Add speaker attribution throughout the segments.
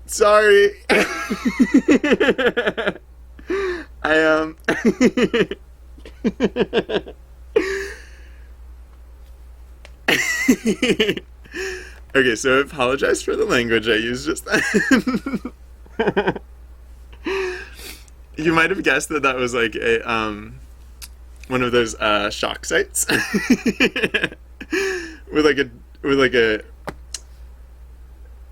Speaker 1: Sorry. I Okay, so I apologize for the language I used just then. You might have guessed that that was like a one of those shock sites with like a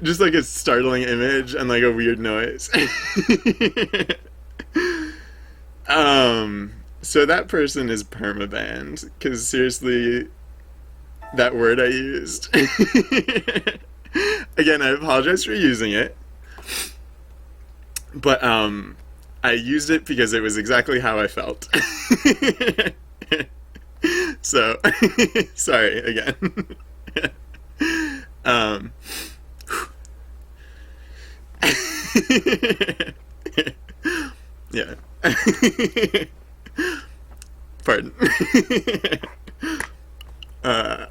Speaker 1: just like a startling image and like a weird noise. So that person is permabanned because seriously, that word I used. Again, I apologize for using it, but I used it because it was exactly how I felt. So, sorry again. um, yeah. Pardon. uh,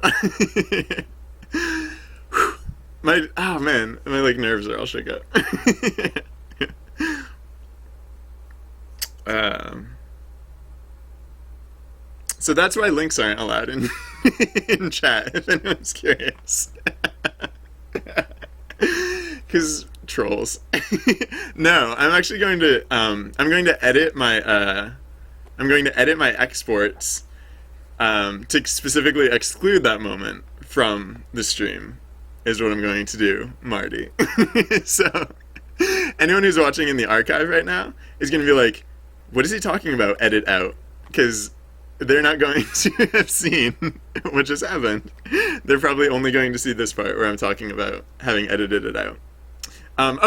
Speaker 1: my oh man, my like nerves are all shook up. So that's why links aren't allowed in in chat. If anyone's curious, because trolls. No, I'm actually going to I'm going to edit my exports to specifically exclude that moment from the stream. Is what I'm going to do, Marty. So anyone who's watching in the archive right now is going to be like, what is he talking about? Edit out. Because they're not going to have seen what just happened. They're probably only going to see this part where I'm talking about having edited it out.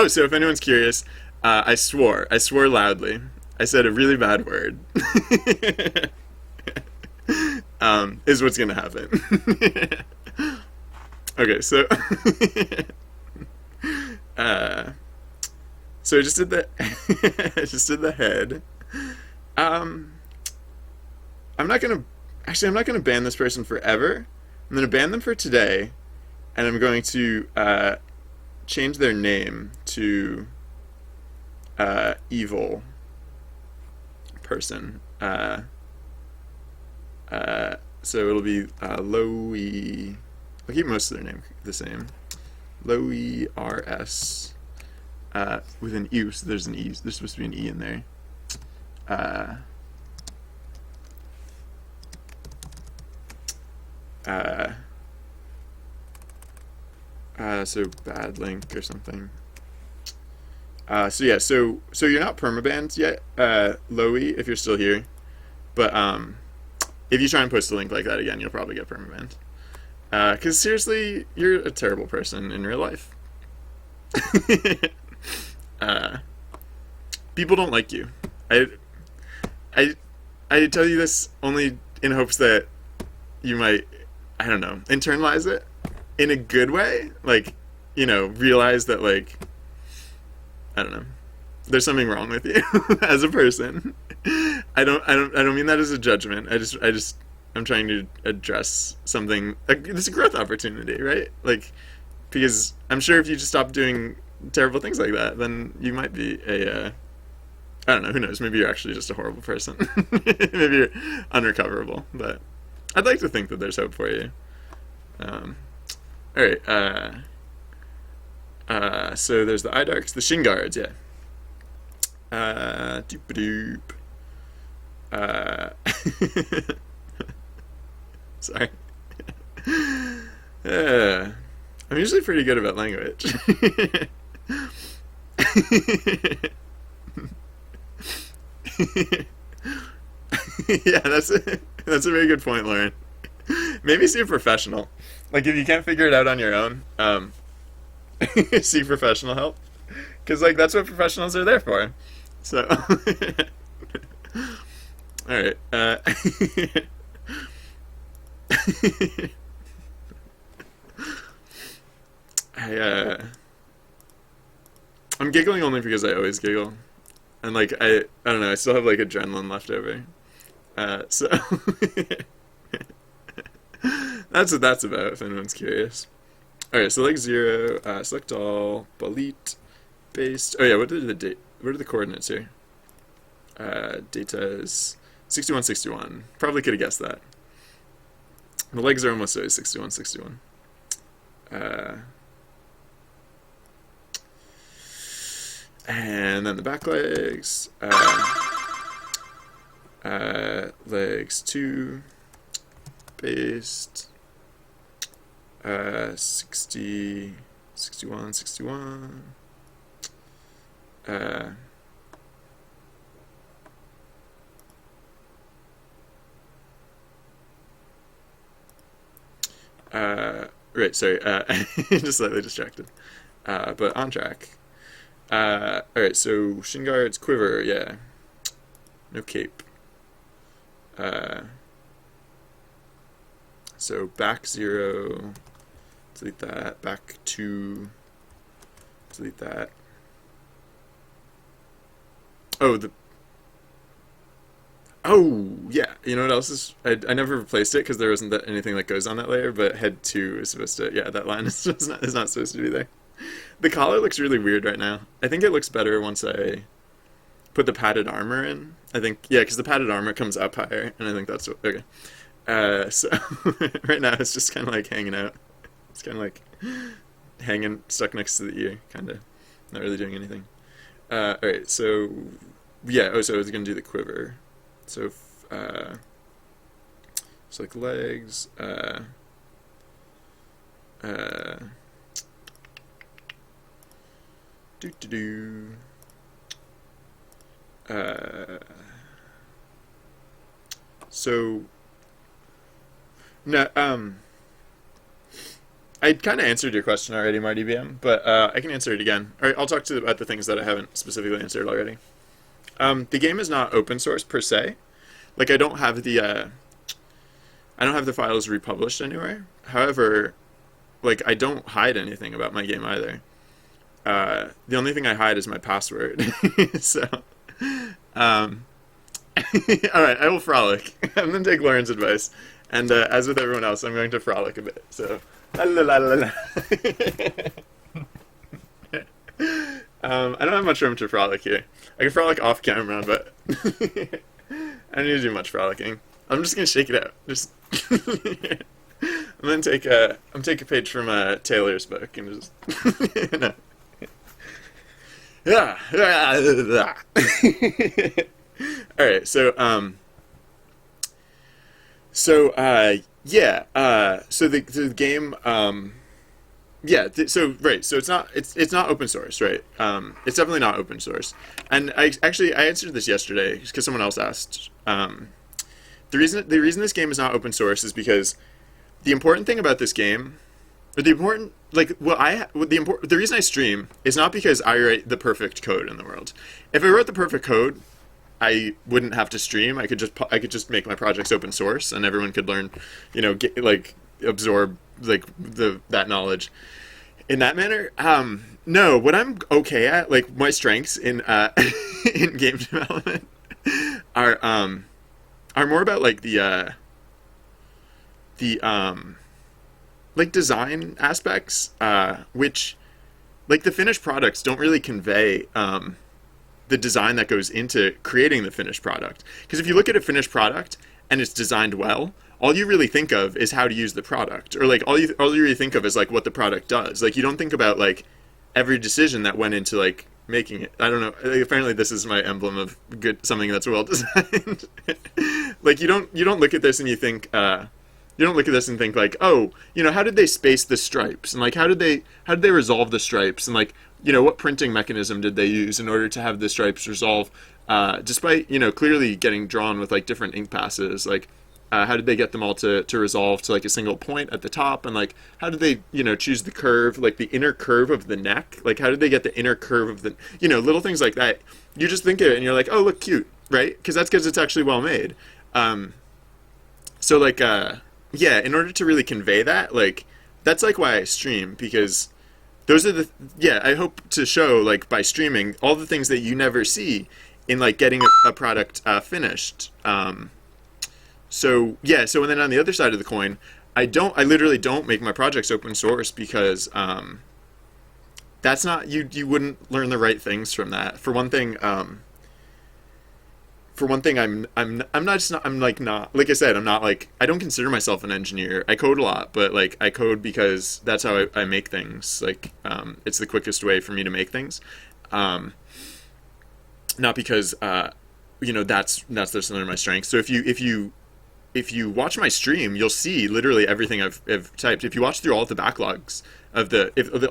Speaker 1: So if anyone's curious, I swore loudly. I said a really bad word. Is what's going to happen. Okay, so so I just did the I just did the head. I'm not gonna ban this person forever. I'm gonna ban them for today, and I'm going to change their name to evil person. So it'll be Loey. I'll keep most of their name the same. Loey RS with an E. So there's an E. There's supposed to be an E in there. So bad link or something. So yeah, so you're not permabanned yet, Loey, if you're still here. But if you try and post a link like that again, you'll probably get permabanned. Because seriously, you're a terrible person in real life. People don't like you. I tell you this only in hopes that you might, I don't know, internalize it in a good way. Like, realize that, like, I don't know, there's something wrong with you as a person. I don't mean that as a judgment. I'm trying to address something. It's a growth opportunity, right? Like, because I'm sure if you just stop doing terrible things like that, then you might be I don't know, who knows? Maybe you're actually just a horrible person. Maybe you're unrecoverable. But I'd like to think that there's hope for you. All right. So there's the eye darks, the shin guards, yeah. Doop-a-doop. Sorry. I'm usually pretty good about language. Yeah, that's a very good point, Lauren. Maybe see a professional. Like, if you can't figure it out on your own, seek professional help. Because, like, that's what professionals are there for. So, alright. I'm giggling only because I always giggle. And, like, I don't know, I still have, like, adrenaline left over. So, that's what that's about, if anyone's curious. All right, so leg 0, select all, bolit, based. Oh yeah, what are the coordinates here? Data is 61, 61. Probably could have guessed that. The legs are almost always 61, 61. And then the back legs. Legs 2, based. 60, 61, 61. Right, sorry, just slightly distracted. But on track. Alright, so shin guards, quiver, yeah. No cape. So back 0, delete that. Back 2, delete that. Oh, yeah. You know what else is? I never replaced it because there wasn't anything that goes on that layer, but head 2 is supposed to, yeah, that line is not supposed to be there. The collar looks really weird right now. I think it looks better once I put the padded armor in. I think, yeah, because the padded armor comes up higher, and I think that's what, okay. So right now it's just kind of like hanging out. It's kind of like hanging, stuck next to the ear, kind of. Not really doing anything. Alright, so, yeah, so I was going to do the quiver. So, so like legs, do. So, no, I kind of answered your question already, Marty BM, but I can answer it again. All right, I'll talk about the things that I haven't specifically answered already. The game is not open source per se. Like I don't have the files republished anywhere. However, like I don't hide anything about my game either. The only thing I hide is my password. So, all right, I will frolic. I'm going to take Lauren's advice, and as with everyone else, I'm going to frolic a bit. So, la la la la la. I don't have much room to frolic here. I can frolic off camera, but I don't need to do much frolicking. I'm just gonna shake it out. Just I'm gonna take a page from Taylor's book and just no. Yeah. All right. So So the game so right, so it's not open source, right? It's definitely not open source. And I answered this yesterday because someone else asked. The reason this game is not open source is because the important thing about this game, or the reason I stream is not because I write the perfect code in the world. If I wrote the perfect code, I wouldn't have to stream. I could just make my projects open source, and everyone could learn, absorb that knowledge in that manner. No, what I'm okay at, like my strengths in in game development are more about like the like design aspects, which like the finished products don't really convey the design that goes into creating the finished product. Because if you look at a finished product and it's designed well, all you really think of is how to use the product, or like all you really think of is like what the product does. Like you don't think about like every decision that went into like making it. I don't know. Apparently, this is my emblem of something that's well designed. Like you don't look at this and you think like, oh, how did they space the stripes, and like how did they resolve the stripes, and like what printing mechanism did they use in order to have the stripes resolve, despite clearly getting drawn with like different ink passes, like. How did they get them all to resolve to like a single point at the top, and like how did they choose the curve, like the inner curve of the neck, like how did they get the inner curve of the little things like that. You just think of it and you're like, oh, look cute, right? Because it's actually well made. So like in order to really convey that, like that's like why I stream, because those are I hope to show like by streaming all the things that you never see in like getting a product finished. So and then on the other side of the coin, I literally don't make my projects open source because that's not you wouldn't learn the right things from that. For one thing, I'm not just not I'm like not like I said, I'm not like I don't consider myself an engineer. I code a lot, but like I code because that's how I make things. Like it's the quickest way for me to make things. Um, Not because that's just one of my strengths. So if you watch my stream, you'll see literally everything I've typed. If you watch through all of the backlogs of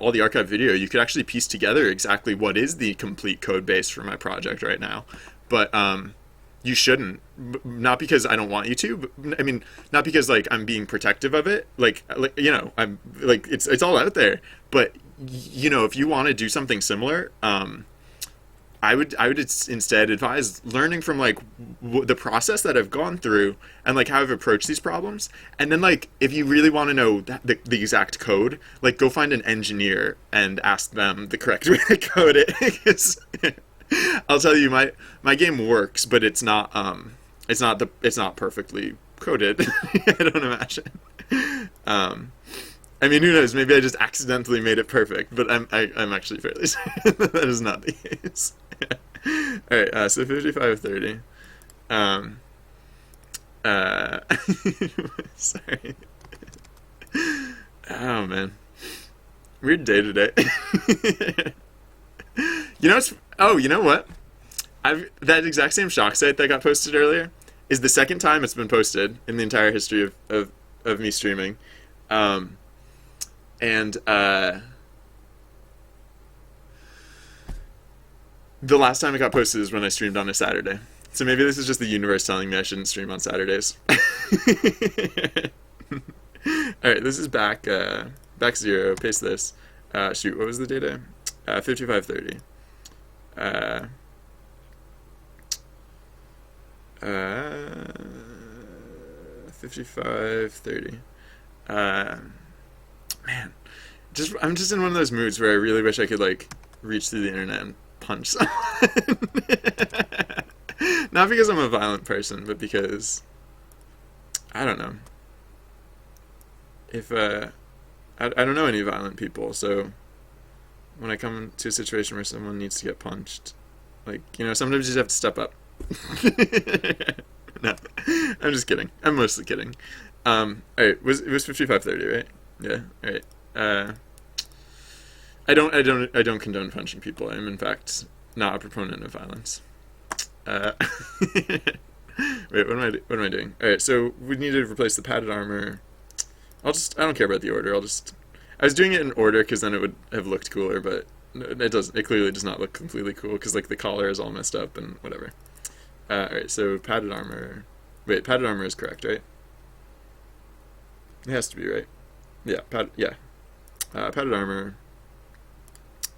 Speaker 1: all the archive video, you could actually piece together exactly what is the complete code base for my project right now. But you shouldn't, not because I don't want you to, but I mean, not because like I'm being protective of it. I'm like it's all out there. But if you want to do something similar, I would instead advise learning from like the process that I've gone through and like how I've approached these problems. And then like if you really want to know the exact code, like go find an engineer and ask them the correct way to code it. 'Cause I'll tell you, my game works, but it's not perfectly coded. I don't imagine. I mean, who knows? Maybe I just accidentally made it perfect, but I'm actually fairly certain that is not the case. All right, so 55:30. Uh, sorry. Oh man, weird day today. You know what? That exact same shock site that got posted earlier is the second time it's been posted in the entire history of me streaming. And the last time it got posted is when I streamed on a Saturday. So maybe this is just the universe telling me I shouldn't stream on Saturdays. Alright, this is back 0. Paste this. Shoot, what was the data? 55:30. 55:30. Man, I'm just in one of those moods where I really wish I could like reach through the internet and punch someone. Not because I'm a violent person, but because I don't know. If I don't know any violent people, so when I come to a situation where someone needs to get punched, like sometimes you just have to step up. No, I'm just kidding. I'm mostly kidding. All right, it was 55:30, right? Yeah. All right. I don't condone punching people. I'm in fact not a proponent of violence. Wait, what am I doing? All right, so we need to replace the padded armor. I don't care about the order. I was doing it in order because then it would have looked cooler, but it doesn't. It clearly does not look completely cool because like the collar is all messed up and whatever. All right, so padded armor. Wait, padded armor is correct, right? It has to be right. Yeah, padded armor.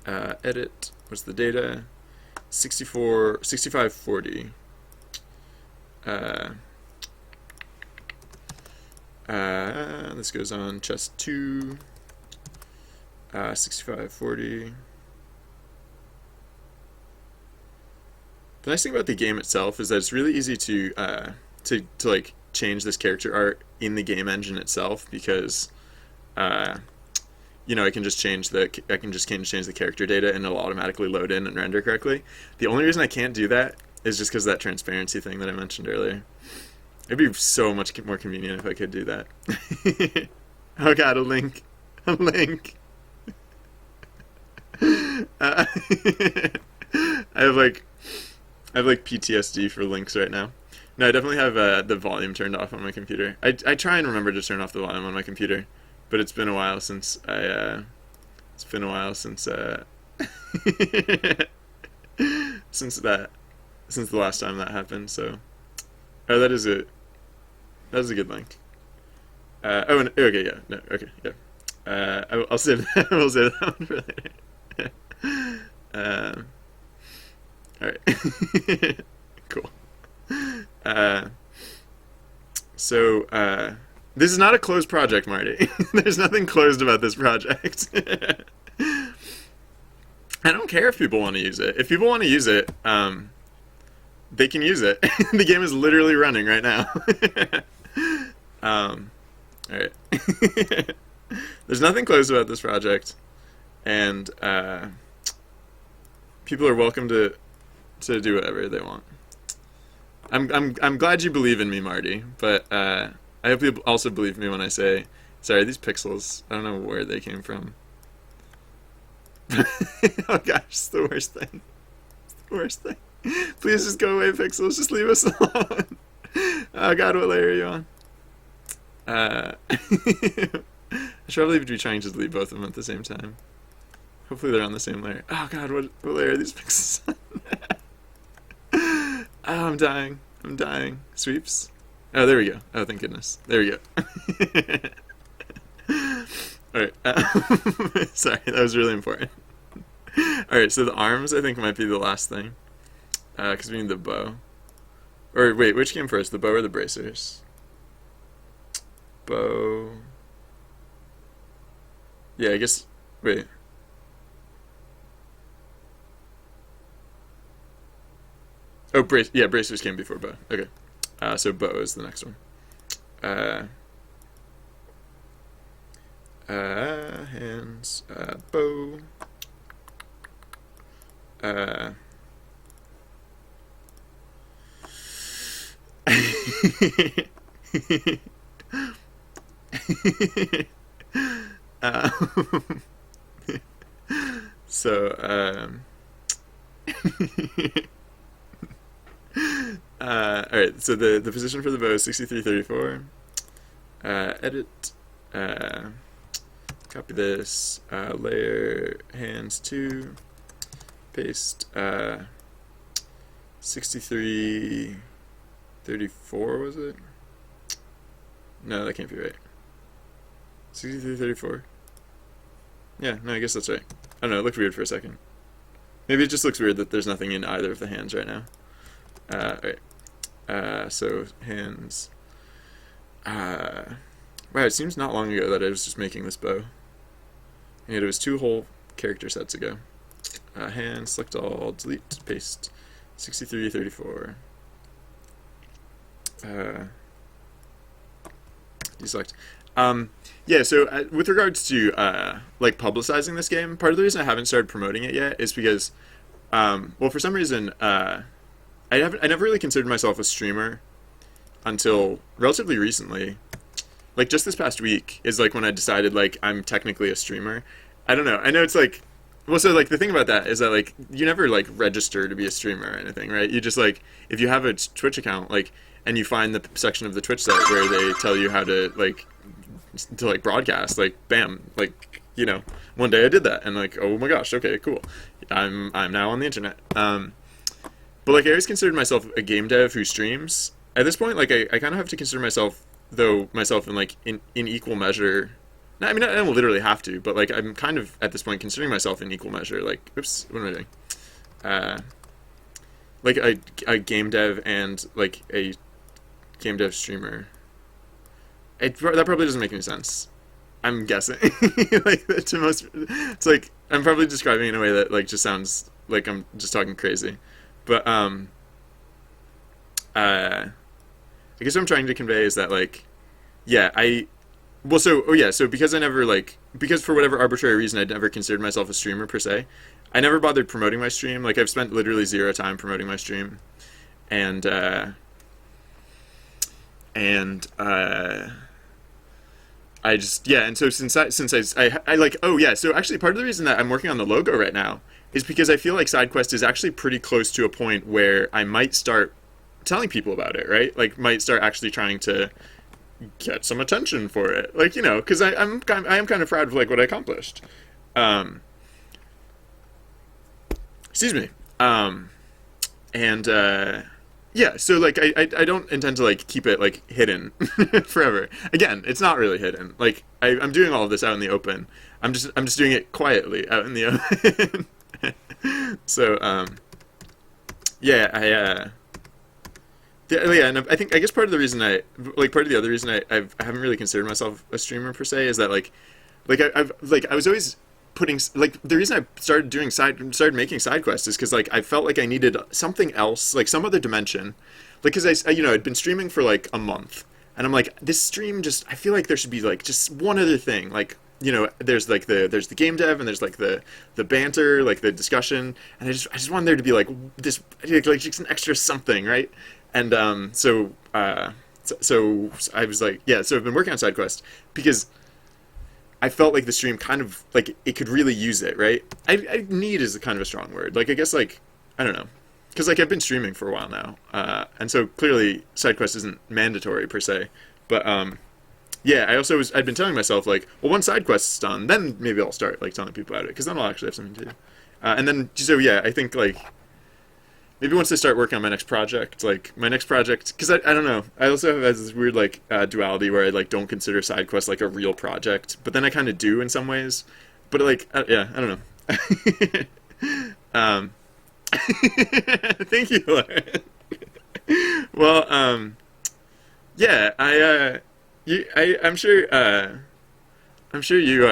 Speaker 1: Edit. What's the data? 6540. This goes on chest 2. 6540. The nice thing about the game itself is that it's really easy to like change this character art in the game engine itself because I can just change the character data and it'll automatically load in and render correctly. The only reason I can't do that is just because of that transparency thing that I mentioned earlier. It'd be so much more convenient if I could do that. Oh god, a link. A link. I have PTSD for links right now. No, I definitely have the volume turned off on my computer. I try and remember to turn off the volume on my computer, but it's been a while since since the last time that happened. So, that is a good link. Okay, yeah, no, okay, yeah. I'll save that. We'll save that one for later. All right. Cool. So this is not a closed project, Marty. There's nothing closed about this project. I don't care if people want to use it. If people want to use it, they can use it. The game is literally running right now. All right. There's nothing closed about this project, and people are welcome to do whatever they want. I'm glad you believe in me, Marty, but I hope you also believe me when I say, sorry, these pixels, I don't know where they came from. Oh gosh, it's the worst thing. It's the worst thing. Please just go away, pixels. Just leave us alone. Oh god, what layer are you on? I should probably be trying to delete both of them at the same time. Hopefully they're on the same layer. Oh god, what layer are these pixels on? Oh, I'm dying. I'm dying. Sweeps. Oh, there we go. Oh, thank goodness. There we go. Alright. Sorry, that was really important. Alright, so the arms, I think, might be the last thing. Because we need the bow. Or, wait, which came first? The bow or the bracers? Bow. Yeah, I guess... Wait. Oh, yeah, bracers came before bow. Okay. So bow is the next one. Hands, bow. So, alright, so the position for the bow is 6334. Edit. Copy this. Layer hands 2. Paste. 6334 was it? No, that can't be right. 6334. Yeah, no, I guess that's right. I don't know, it looked weird for a second. Maybe it just looks weird that there's nothing in either of the hands right now. Alright. So, hands. Wow, it seems not long ago that I was just making this bow. And yet it was 2 whole character sets ago. Hands, select all, delete, paste. 6334. Deselect. Yeah, so with regards to like publicizing this game, part of the reason I haven't started promoting it yet is because, well, for some reason, I never really considered myself a streamer until relatively recently. Like just this past week is like when I decided like I'm technically a streamer. I don't know. I know it's like, well, so like the thing about that is that like you never like register to be a streamer or anything, right? You just like if you have a Twitch account like and you find the section of the Twitch site where they tell you how to like broadcast, like bam, like you know, one day I did that and like oh my gosh, okay, cool, I'm now on the internet. But like I always considered myself a game dev who streams. At this point, like I kind of have to consider myself in like in equal measure. I mean, I don't literally have to, but like I'm kind of at this point considering myself in equal measure. Like, oops, what am I doing? Like a game dev and like a game dev streamer. That probably doesn't make any sense. I'm guessing. Like to most, it's like I'm probably describing it in a way that like just sounds like I'm just talking crazy. But I guess what I'm trying to convey is that like, yeah, so because I never like, because for whatever arbitrary reason I never considered myself a streamer per se, I never bothered promoting my stream. Like I've spent literally 0 time promoting my stream, and I just, yeah, and so since I like, oh yeah, so actually part of the reason that I'm working on the logo right now is because I feel like SideQuest is actually pretty close to a point where I might start telling people about it, right? Like might start actually trying to get some attention for it, like, you know, because I am kind of proud of like what I accomplished. Excuse me. And yeah, so like I don't intend to like keep it like hidden forever. Again, it's not really hidden. Like I'm doing all of this out in the open. I'm just doing it quietly out in the open. So yeah, yeah, and I guess part of the other reason I haven't really considered myself a streamer per se is that like I was always putting like the reason I started making side quests is because like I felt like I needed something else, like some other dimension, like because I you know I'd been streaming for like a month and I'm like, this stream just, I feel like there should be like just one other thing, like, you know, there's the game dev, and there's like the banter, like the discussion, and I just wanted there to be like this, like just an extra something, right? And so I was like, yeah, so I've been working on side quest because I felt like the stream kind of like it could really use it, right? I need is kind of a strong word. Like I guess like I don't know, because like I've been streaming for a while now, and so clearly side quest isn't mandatory per se, but yeah, I'd been telling myself like, well, once side quest is done, then maybe I'll start like telling people about it because then I'll actually have something to do, and then so yeah, I think like maybe once I start working on my next project, like my next project, because I don't know, I also have this weird like duality where I like don't consider side quests like a real project, but then I kind of do in some ways. But like, yeah, I don't know. Thank you, Lauren. Well, yeah, I'm sure you,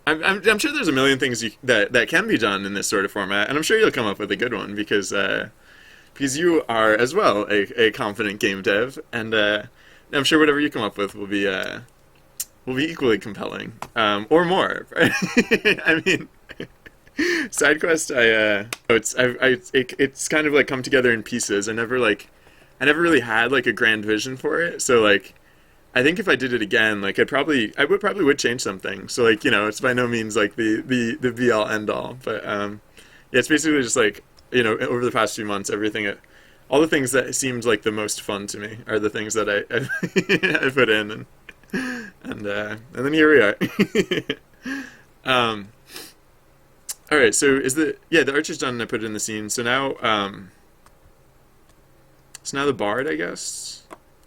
Speaker 1: I'm sure there's a million things that can be done in this sort of format, and I'm sure you'll come up with a good one because you are as well a confident game dev, and I'm sure whatever you come up with will be equally compelling, or more. I mean, side quest, it's kind of like come together in pieces. I never really had like a grand vision for it, so like. I think if I did it again, like I would probably would change something. So like, you know, it's by no means like the be all end all, but yeah, it's basically just like, you know, over the past few months, all the things that seemed like the most fun to me are the things that I put in, and then here we are. All right, so the archer's done and I put it in the scene. So now the bard, I guess.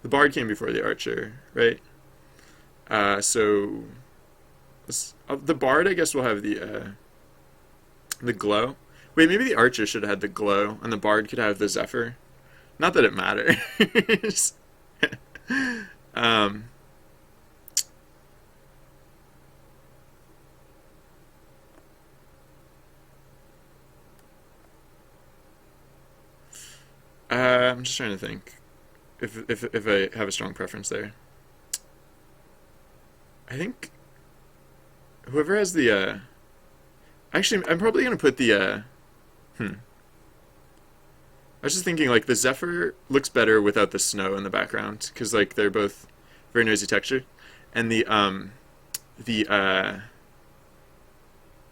Speaker 1: The bard came before the archer, right? So the bard, I guess, will have the glow. Wait, maybe the archer should have had the glow, and the bard could have the zephyr. Not that it matters. um, I'm just trying to think if I have a strong preference there. I think whoever has the actually I'm probably gonna put the hmm. I was just thinking like the Zephyr looks better without the snow in the background because like they're both very noisy texture, and the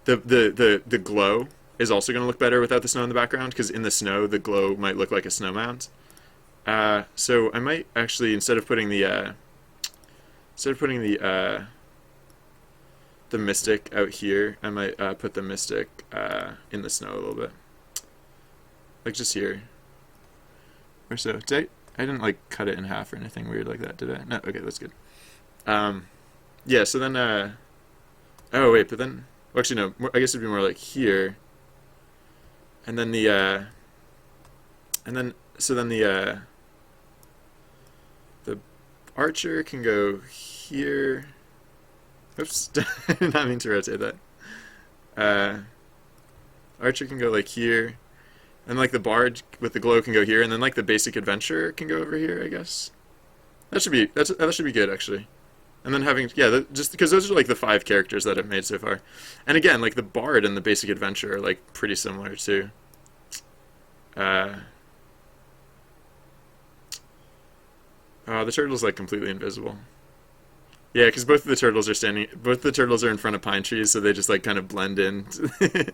Speaker 1: the glow is also going to look better without the snow in the background because in the snow the glow might look like a snow mound. So I might actually instead of putting the mystic out here, I might put the mystic in the snow a little bit, like just here or so. I didn't like cut it in half or anything weird like that, did I? No. Okay, that's good. Yeah. So then, oh wait, but then, well, actually no. I guess it'd be more like here, and then the archer can go here. Oops, did not mean to rotate that. Archer can go like here, and like the bard with the glow can go here, and then like the basic adventurer can go over here. I guess that should be good actually. And then having just because those are like the 5 characters that I've made so far, and again like the bard and the basic adventurer are like pretty similar too. Oh, the turtle's like completely invisible. Yeah, because both the turtles are in front of pine trees, so they just like kind of blend in to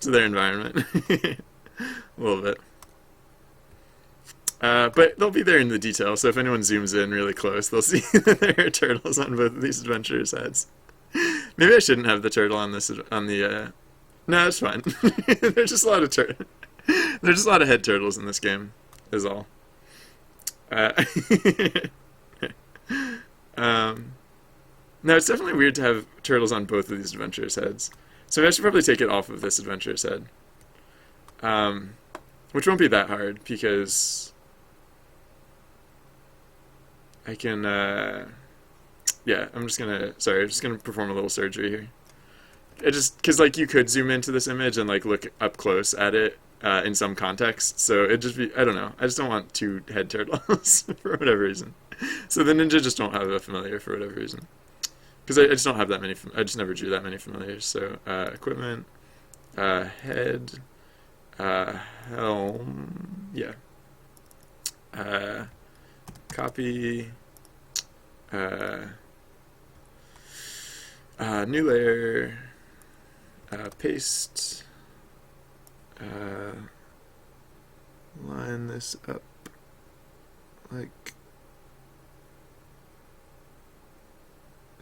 Speaker 1: their environment a little bit. But they'll be there in the detail, so if anyone zooms in really close, they'll see that there are turtles on both of these adventurers' heads. Maybe I shouldn't have the turtle on the. No, it's fine. There's just a lot of There's just a lot of head turtles in this game, is all. No, it's definitely weird to have turtles on both of these adventurers' heads. So I should probably take it off of this adventurer's head. Which won't be that hard because I can, yeah, I'm just gonna perform a little surgery here. Because like you could zoom into this image and like look up close at it, in some context. So it'd just be, I don't know. I just don't want two head turtles for whatever reason. So the ninja just don't have a familiar for whatever reason. Because I just don't have that many. I just never drew that many familiars. So equipment, head, helm, yeah. Copy, new layer, paste, line this up like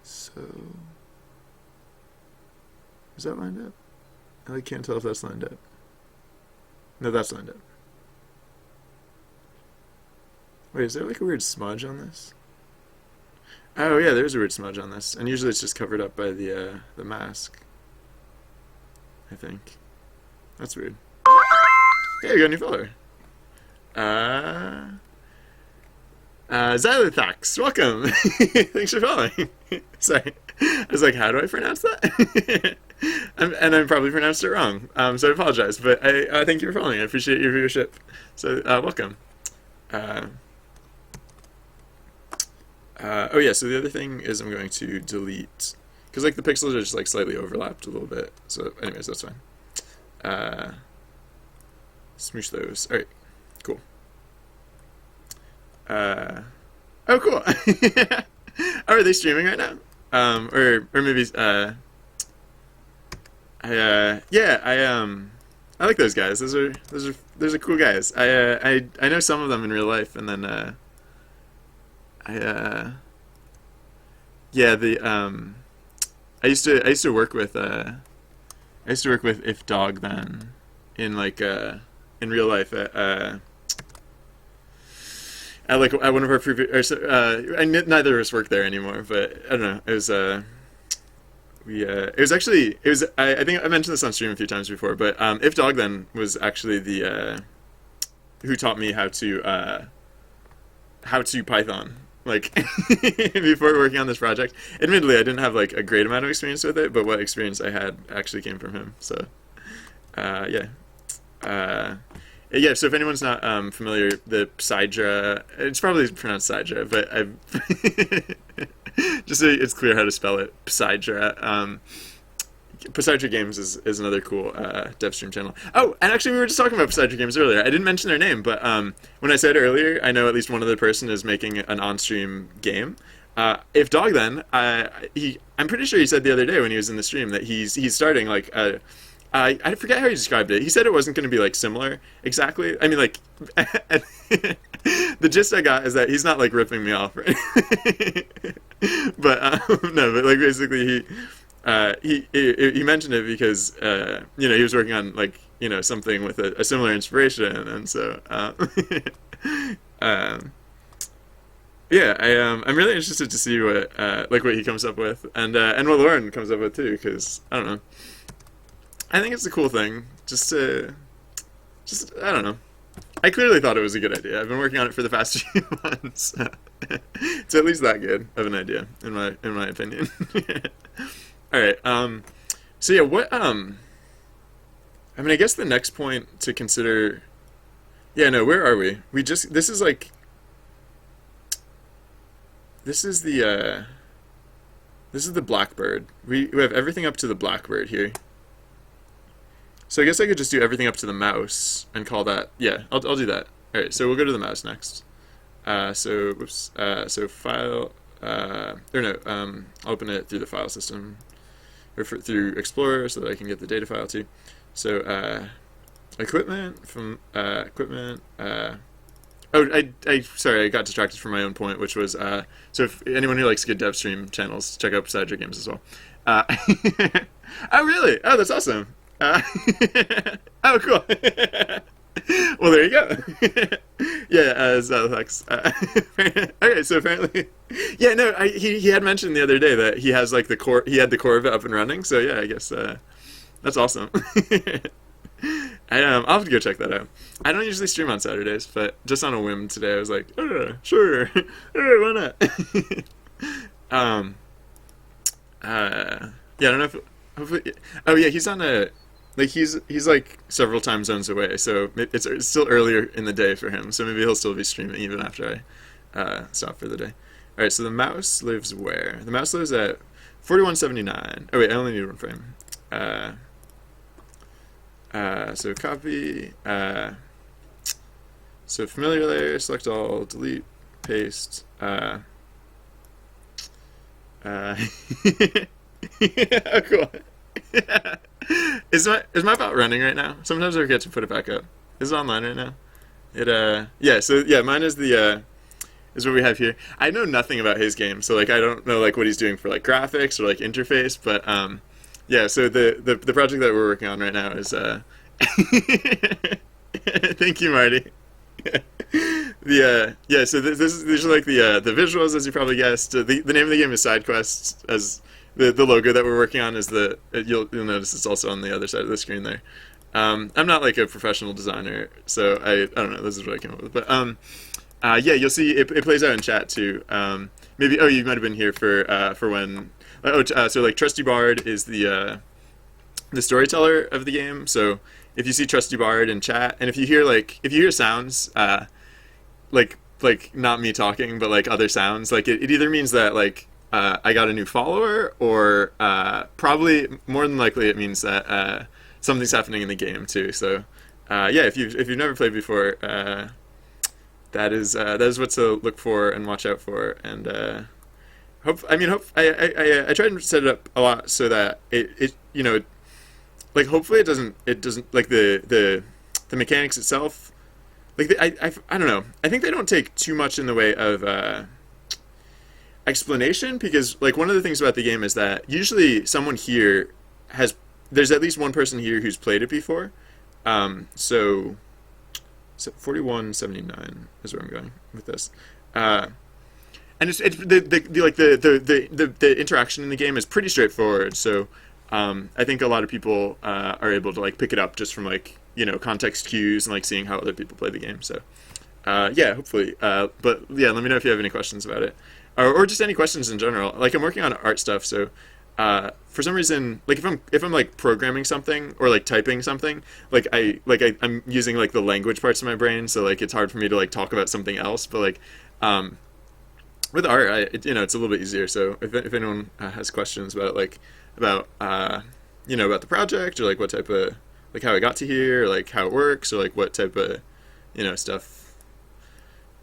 Speaker 1: so. Is that lined up? I can't tell if that's lined up. No, that's lined up. Wait, is there like a weird smudge on this? Oh yeah, there's a weird smudge on this, and usually it's just covered up by the mask. I think that's weird. Hey, I got a new follower. Xylothox, welcome. Thanks for following. Sorry, I was like, how do I pronounce that? And I probably pronounced it wrong. So I apologize, but I thank you for following. I appreciate your viewership. So welcome. Oh yeah, so the other thing is I'm going to delete, because like the pixels are just like slightly overlapped a little bit. So anyways, that's fine. Smoosh those. All right, cool. Oh, cool. Oh, are they streaming right now? Or maybe I like those guys. Those are cool guys. I know some of them in real life, and then yeah, I used to work with If Dog then in like in real life at like at one of our previous neither of us work there anymore, but I don't know, it was it was actually I think I mentioned this on stream a few times before, but If Dog then was actually the who taught me how to Python, like before working on this project. Admittedly, I didn't have like a great amount of experience with it, but what experience I had actually came from him. So yeah. Yeah, so if anyone's not familiar, the Psydra, it's probably pronounced Psydra, but I just so it's clear how to spell it, Psydra. Psydra Games is another cool dev stream channel. Oh, and actually we were just talking about Psydra Games earlier. I didn't mention their name, but when I said earlier, I know at least one other person is making an on-stream game. If Dog then, I'm pretty sure he said the other day when he was in the stream that he's starting like I forget how he described it. He said it wasn't going to be like similar exactly. I mean, like the gist I got is that he's not like ripping me off, right? But no, but like basically he mentioned it because you know, he was working on like, you know, something with a similar inspiration, and so yeah, I'm really interested to see what like what he comes up with, and what Lauren comes up with too, because I don't know. I think it's a cool thing, just I don't know. I clearly thought it was a good idea. I've been working on it for the past few months. It's at least that good of an idea, in my opinion. All right. So yeah, what I mean, I guess the next point to consider. Yeah, no, where are we? This is the Blackbird. We have everything up to the Blackbird here. So I guess I could just do everything up to the mouse and call that, yeah, I'll do that. All right, so we'll go to the mouse next. So file, or no, I'll open it through the file system, or through Explorer so that I can get the data file too. So equipment, from equipment, sorry, I got distracted from my own point, which was, so if anyone who likes good dev stream channels, check out Psydra Games as well. Oh really? Oh, that's awesome. Oh, cool. Well, there you go. Yeah, Xylothox. Okay, so apparently, yeah, no, he had mentioned the other day that he has like the core. He had the core of it up and running. So yeah, I guess that's awesome. I'll have to go check that out. I don't usually stream on Saturdays, but just on a whim today, I was like, sure, why not? Yeah, I don't know if hopefully. Oh yeah, he's on a. like he's like several time zones away, so it's still earlier in the day for him. So maybe he'll still be streaming even after I stop for the day. All right, so the mouse lives where? The mouse lives at 4179. Oh wait, I only need one frame. So copy. So familiar layer, select all, delete, paste. Oh, cool. Is my bot running right now? Sometimes I forget to put it back up. Is it online right now? Yeah, so yeah, mine is the is what we have here. I know nothing about his game, so like I don't know like what he's doing for like graphics or like interface, but yeah, so the project that we're working on right now is thank you, Marty. Yeah, so these are like the visuals, as you probably guessed. The name of the game is Side Quests. As the logo that we're working on is you'll notice it's also on the other side of the screen there. I'm not like a professional designer, so I don't know. This is what I came up with, but yeah, you'll see it plays out in chat too. Maybe you might have been here for when. So like Trusty Bard is the storyteller of the game. So if you see Trusty Bard in chat, and if you hear sounds, like not me talking, but like other sounds, like it either means that like I got a new follower, or probably more than likely it means that something's happening in the game too. So yeah, if you've never played before, that is what to look for and watch out for. And I try and set it up a lot so that it like hopefully it doesn't like the mechanics itself, like I don't know, I think they don't take too much in the way of explanation, because like one of the things about the game is that usually someone here there's at least one person here who's played it before. So 4179 is where I'm going with this. And it's the interaction in the game is pretty straightforward. So I think a lot of people are able to like pick it up just from like context cues and like seeing how other people play the game. So yeah, hopefully. But yeah, let me know if you have any questions about it, or just any questions in general. Like I'm working on art stuff, so for some reason, like if I'm like programming something or like typing something, I'm using like the language parts of my brain, so like it's hard for me to like talk about something else. But like with art, it's a little bit easier. So if anyone has questions about about the project, or like what type of like how I got to here, or like how it works, or like what type of stuff,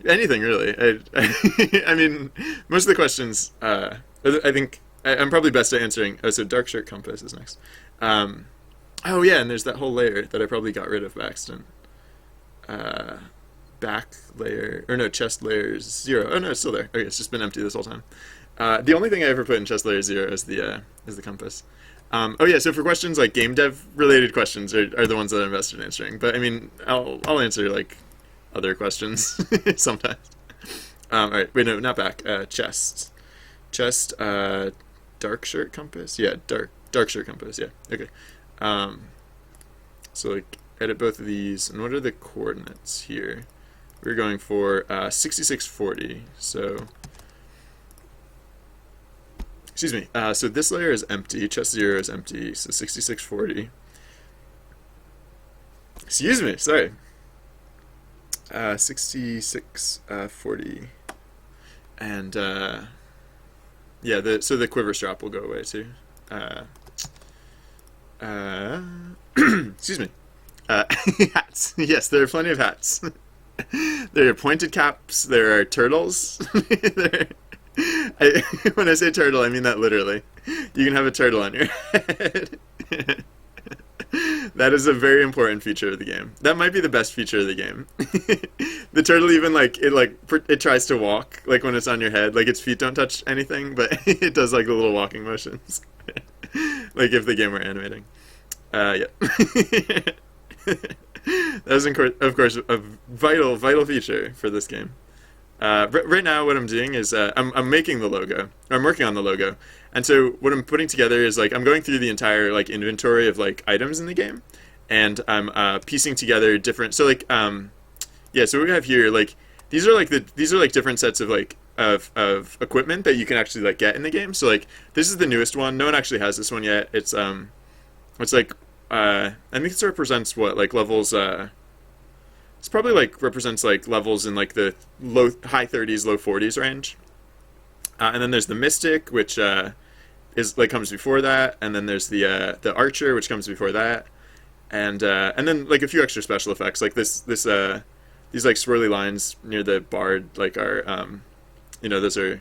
Speaker 1: anything really. I mean, most of the questions I think I'm probably best at answering. Oh, so Dark Shirt Compass is next. Oh yeah, and there's that whole layer that I probably got rid of by accident. Back layer, or no, chest layer 0. Oh no, it's still there. Okay, it's just been empty this whole time. The only thing I ever put in chest layer 0 is the compass. Oh yeah, so for questions like game dev related questions are the ones that I'm best at answering. But I mean, I'll answer like other questions sometimes. All right, wait, no, not back. Chest, dark shirt compass. Yeah, dark shirt compass. Yeah, okay. So like edit both of these, and what are the coordinates here? We're going for 6640. So excuse me. So this layer is empty. Chest 0 is empty. So 6640. Excuse me. Sorry. 6640. And yeah. So the quiver strap will go away too. Excuse me. Hats. Yes, there are plenty of hats. There are pointed caps. There are turtles. When I say turtle, I mean that literally. You can have a turtle on your head. That is a very important feature of the game. That might be the best feature of the game. The turtle even it tries to walk like when it's on your head. Like its feet don't touch anything, but it does like the little walking motions. Like if the game were animating. Yeah. That was, of course, a vital feature for this game. Right now, what I'm doing is I'm making the logo. I'm working on the logo, and so what I'm putting together is like I'm going through the entire like inventory of like items in the game, and I'm piecing together different. So like yeah, so what we have here, like these are like different sets of like of equipment that you can actually like get in the game. So like this is the newest one. No one actually has this one yet. It's like I think this represents what, like levels. It's probably like represents like levels in like the high 30s, low 40s range. And then there's the Mystic, which is like comes before that, and then there's the Archer, which comes before that, and then like a few extra special effects, like this these like swirly lines near the Bard, like are they're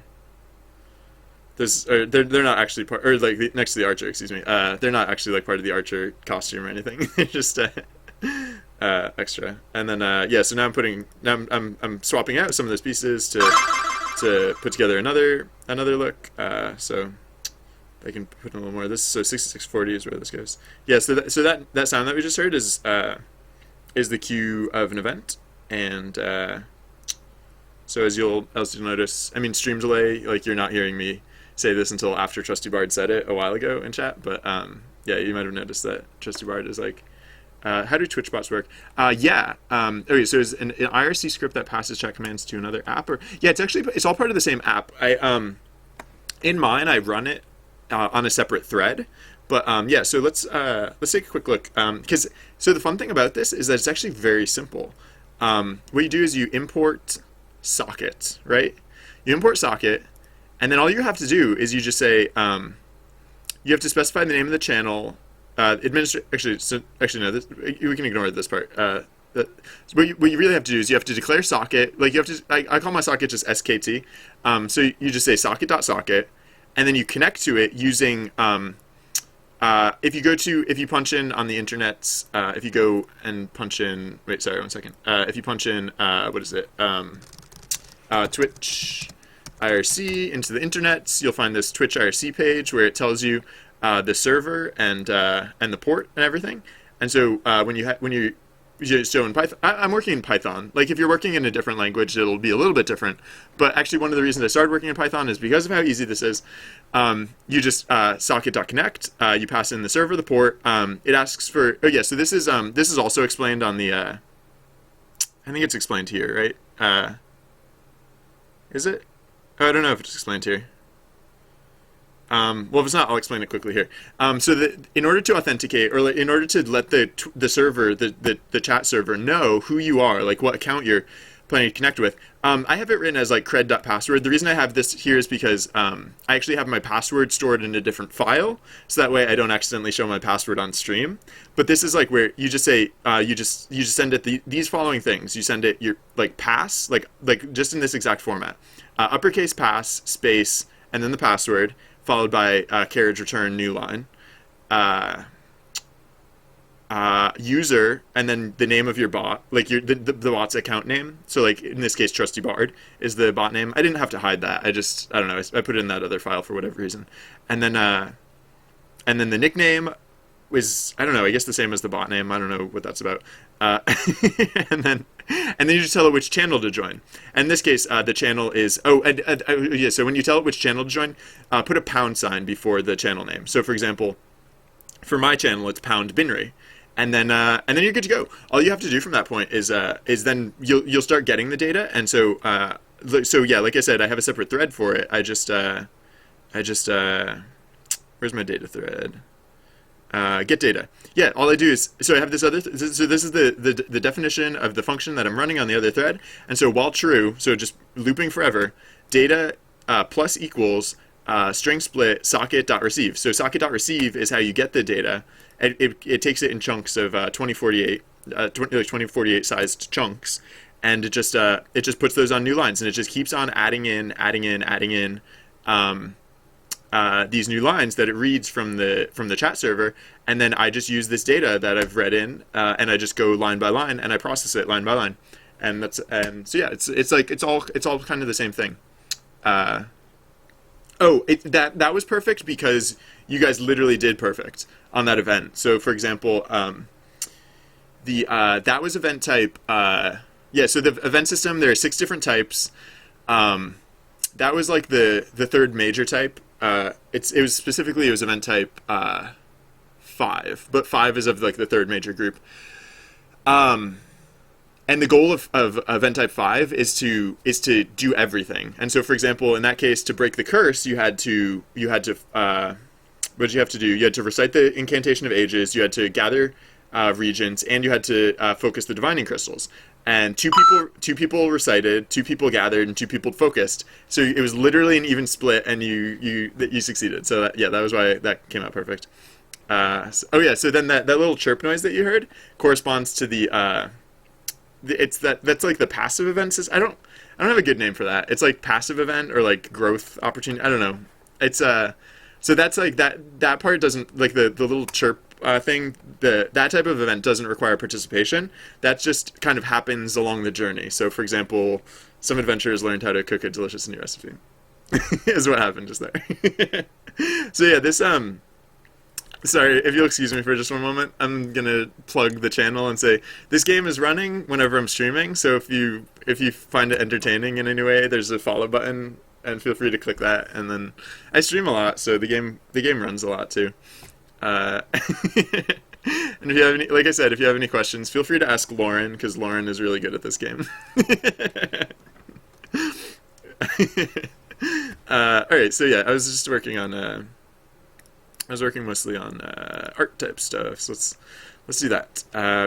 Speaker 1: not actually part, or like next to the Archer, excuse me. They're not actually like part of the Archer costume or anything. They're just extra. And then yeah, so now I'm swapping out some of those pieces to put together another look. So I can put in a little more of this. So 6640 is where this goes. Yeah, so that sound that we just heard is the cue of an event, and so as you'll notice, I mean, stream delay, like you're not hearing me say this until after Trusty Bard said it a while ago in chat, but yeah, you might have noticed that Trusty Bard is like, how do Twitch bots work? Yeah. Okay, so there's an IRC script that passes chat commands to another app, or yeah, it's all part of the same app. In mine, I run it on a separate thread, but yeah. So let's take a quick look. Because so the fun thing about this is that it's actually very simple. What you do is you import socket, right? You import socket, and then all you have to do is you just say you have to specify the name of the channel. Actually no. We can ignore this part. What you really have to do is you have to declare socket. Like you have to. I call my socket just SKT. So you just say socket.socket, and then you connect to it using. If you punch in on the internet, if you go and punch in. Wait, sorry, 1 second. If you punch in, what is it? Twitch IRC into the internet, you'll find this Twitch IRC page where it tells you the server and the port and everything. And so when you so in Python, I'm working in Python. Like if you're working in a different language, it'll be a little bit different. But actually, one of the reasons I started working in Python is because of how easy this is. You just socket.connect. You pass in the server, the port. It asks for. Oh yeah. So this is also explained on the. I think it's explained here, right? Is it? Oh, I don't know if it's explained here. Well, if it's not, I'll explain it quickly here. So in order to authenticate, or in order to let the server, the chat server, know who you are, like what account you're planning to connect with, I have it written as like cred.password. The reason I have this here is because I actually have my password stored in a different file, so that way I don't accidentally show my password on stream. But this is like where you just say you just send it these following things. You send it your like pass, like just in this exact format, uppercase pass space and then the password, followed by carriage return new line, user, and then the name of your bot, like the bot's account name. So like in this case, Trusty Bard is the bot name. I didn't have to hide that. I don't know. I put it in that other file for whatever reason. And then the nickname was, I don't know, I guess the same as the bot name. I don't know what that's about. And then you just tell it which channel to join. And in this case, the channel is, yeah, so when you tell it which channel to join, put a pound sign before the channel name. So for example, for my channel, it's pound binry. And then you're good to go. All you have to do from that point is then you'll start getting the data. And so yeah, like I said, I have a separate thread for it. Where's my data thread? Get data. Yeah, all I do is, so I have this other, so this is the definition of the function that I'm running on the other thread. And so while true, so just looping forever, data plus equals string split socket.receive. So socket.receive is how you get the data. It takes it in chunks of 2048 sized chunks, and it just puts those on new lines, and it just keeps on adding in these new lines that it reads from the chat server, and then I just use this data that I've read in, and I just go line by line, and I process it line by line, and so yeah, it's all kind of the same thing. That was perfect because you guys literally did perfect on that event. So for example, that was event type. Yeah, so the event system, there are 6 different types. That was like the third major type. It was event type 5, but 5 is of like the third major group. And the goal of event type 5 is to do everything. And so, for example, in that case, to break the curse, you had to what did you have to do? You had to recite the Incantation of Ages, you had to gather regions, and you had to focus the divining crystals. And two people recited, two people gathered, and two people focused. So it was literally an even split, and you succeeded. So that was why that came out perfect. Oh yeah, so then that little chirp noise that you heard corresponds to that's like the passive events. I don't have a good name for that. It's like passive event or like growth opportunity. I don't know. It's so that's like that part doesn't like the little chirp thing. That type of event doesn't require participation. That just kind of happens along the journey. So for example, some adventurers learned how to cook a delicious new recipe. Is what happened just there. So yeah, this sorry, if you'll excuse me for just one moment, I'm gonna plug the channel and say this game is running whenever I'm streaming. So if you find it entertaining in any way, there's a follow button, and feel free to click that. And then I stream a lot, so the game runs a lot too. And if you have any, like I said, if you have any questions, feel free to ask Lauren because Lauren is really good at this game. All right, so yeah, I was just working on. I was working mostly on art type stuff, so let's do that.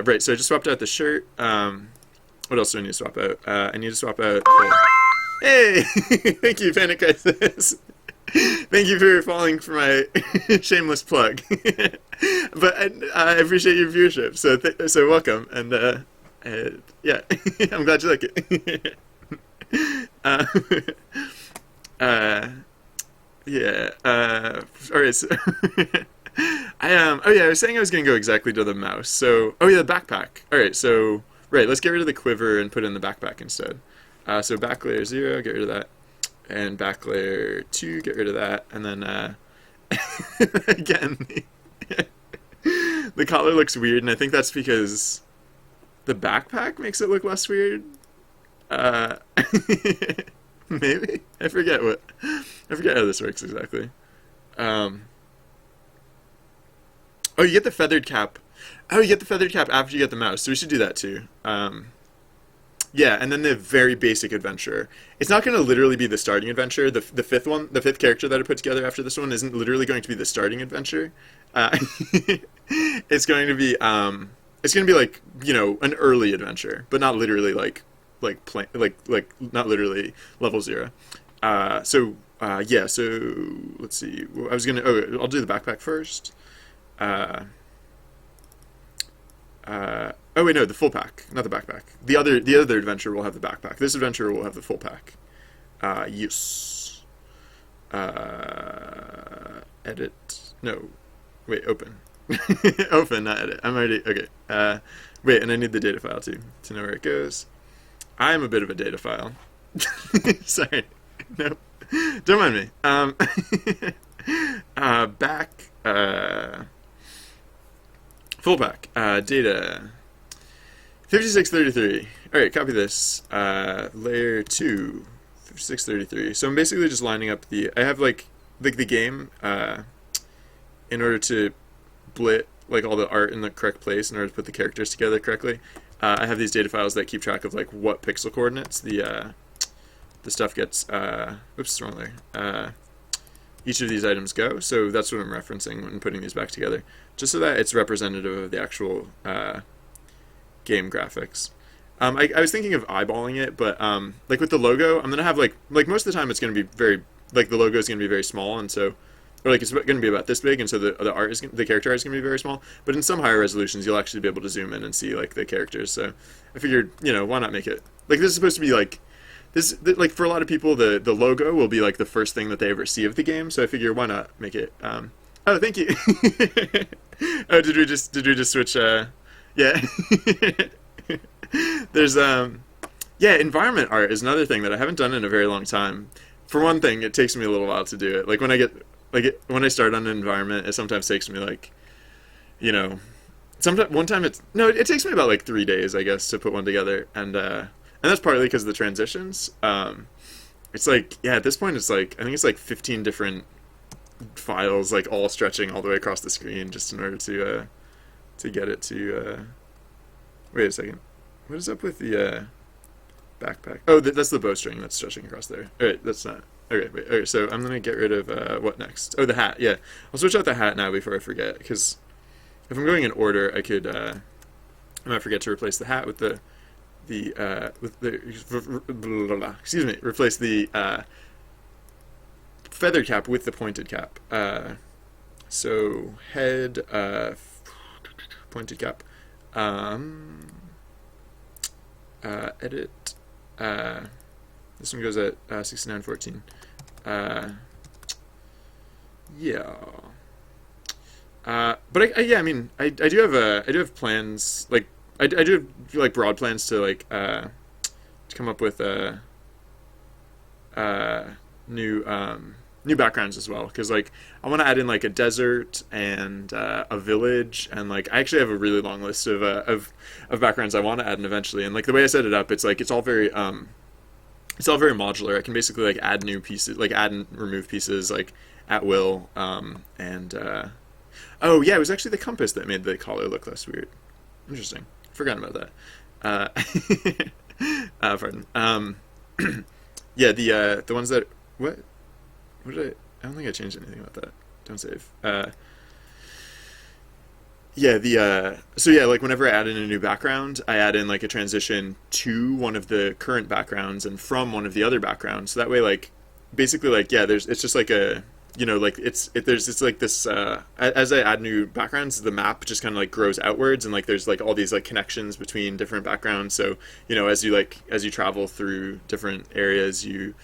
Speaker 1: Right, so I just swapped out the shirt. What else do I need to swap out? I need to swap out. Hey, thank you, Panic Crisis. Thank you for falling for my shameless plug. But I appreciate your viewership, so welcome, and yeah, I'm glad you like it. Yeah. All right. So oh yeah, I was saying I was gonna go exactly to the mouse. So oh yeah, the backpack. All right. So right, let's get rid of the quiver and put in the backpack instead. So back layer 0, get rid of that, and back layer 2, get rid of that, and then again, the collar looks weird, and I think that's because the backpack makes it look less weird. Maybe I forget how this works exactly. Oh, you get the feathered cap. Oh, you get the feathered cap after you get the mouse. So we should do that too. Yeah, and then the very basic adventure. It's not going to literally be the starting adventure. The fifth one, the fifth character that I put together after this one, isn't literally going to be the starting adventure. It's going to be like, you know, an early adventure, but not literally like not literally level 0. Yeah, so let's see. I'll do the backpack first. Oh wait, no, the full pack, not the backpack. The other adventure will have the backpack. This adventure will have the full pack. Yes. Edit. No. Wait, open. Open, not edit. I'm already okay. Wait, and I need the data file too to know where it goes. I'm a bit of a data file. Sorry. No. Don't mind me. Back. Full pack. Data. 5633. Alright, copy this. Layer 2. 5633. So I'm basically just lining up I have like the game, in order to blit like all the art in the correct place in order to put the characters together correctly. I have these data files that keep track of like what pixel coordinates the stuff gets. Oops, wrong layer. Each of these items go. So that's what I'm referencing when putting these back together, just so that it's representative of the actual game graphics. I was thinking of eyeballing it, but like with the logo, I'm gonna have like most of the time it's gonna be very like the logo is gonna be very small, and so. Or like it's going to be about this big, and so the character art is going to be very small. But in some higher resolutions, you'll actually be able to zoom in and see like the characters. So I figured, you know, why not make it like this is supposed to be like this? Like for a lot of people, the logo will be like the first thing that they ever see of the game. So I figure why not make it? Oh, thank you. Oh, did we just switch? Yeah. There's yeah, environment art is another thing that I haven't done in a very long time. For one thing, it takes me a little while to do it. Like when I start on an environment, it sometimes takes me like, you know, it takes me about like 3 days, I guess, to put one together, and that's partly because of the transitions. It's like, yeah, at this point, it's like I think it's like 15 different files, like all stretching all the way across the screen, just in order to get it to. Wait a second, what is up with the backpack? Oh, that's the bowstring that's stretching across there. All right, that's not. Okay, wait. Okay, so I'm gonna get rid of what next? Oh, the hat. Yeah, I'll switch out the hat now before I forget. Because if I'm going in order, I could I might forget to replace the hat with the excuse me, replace the feather cap with the pointed cap. So head pointed cap. Edit. This one goes at 6914. Yeah. But yeah, I mean, I do have plans, like I do have like broad plans to like to come up with new new backgrounds as well, because like I want to add in like a desert and a village, and like I actually have a really long list of backgrounds I want to add in eventually. And like the way I set it up, it's like it's all very modular. I can basically like add new pieces, like add and remove pieces like at will. Oh yeah, it was actually the compass that made the collar look less weird. Interesting. Forgot about that. Pardon. Yeah, the ones that what did I don't think I changed anything about that. Don't save. Yeah, so yeah, like whenever I add in a new background, I add in like a transition to one of the current backgrounds and from one of the other backgrounds. So that way, like basically, like yeah, it's just like a like it's like this as I add new backgrounds, the map just kind of like grows outwards, and like there's like all these like connections between different backgrounds. So as you travel through different areas, you'll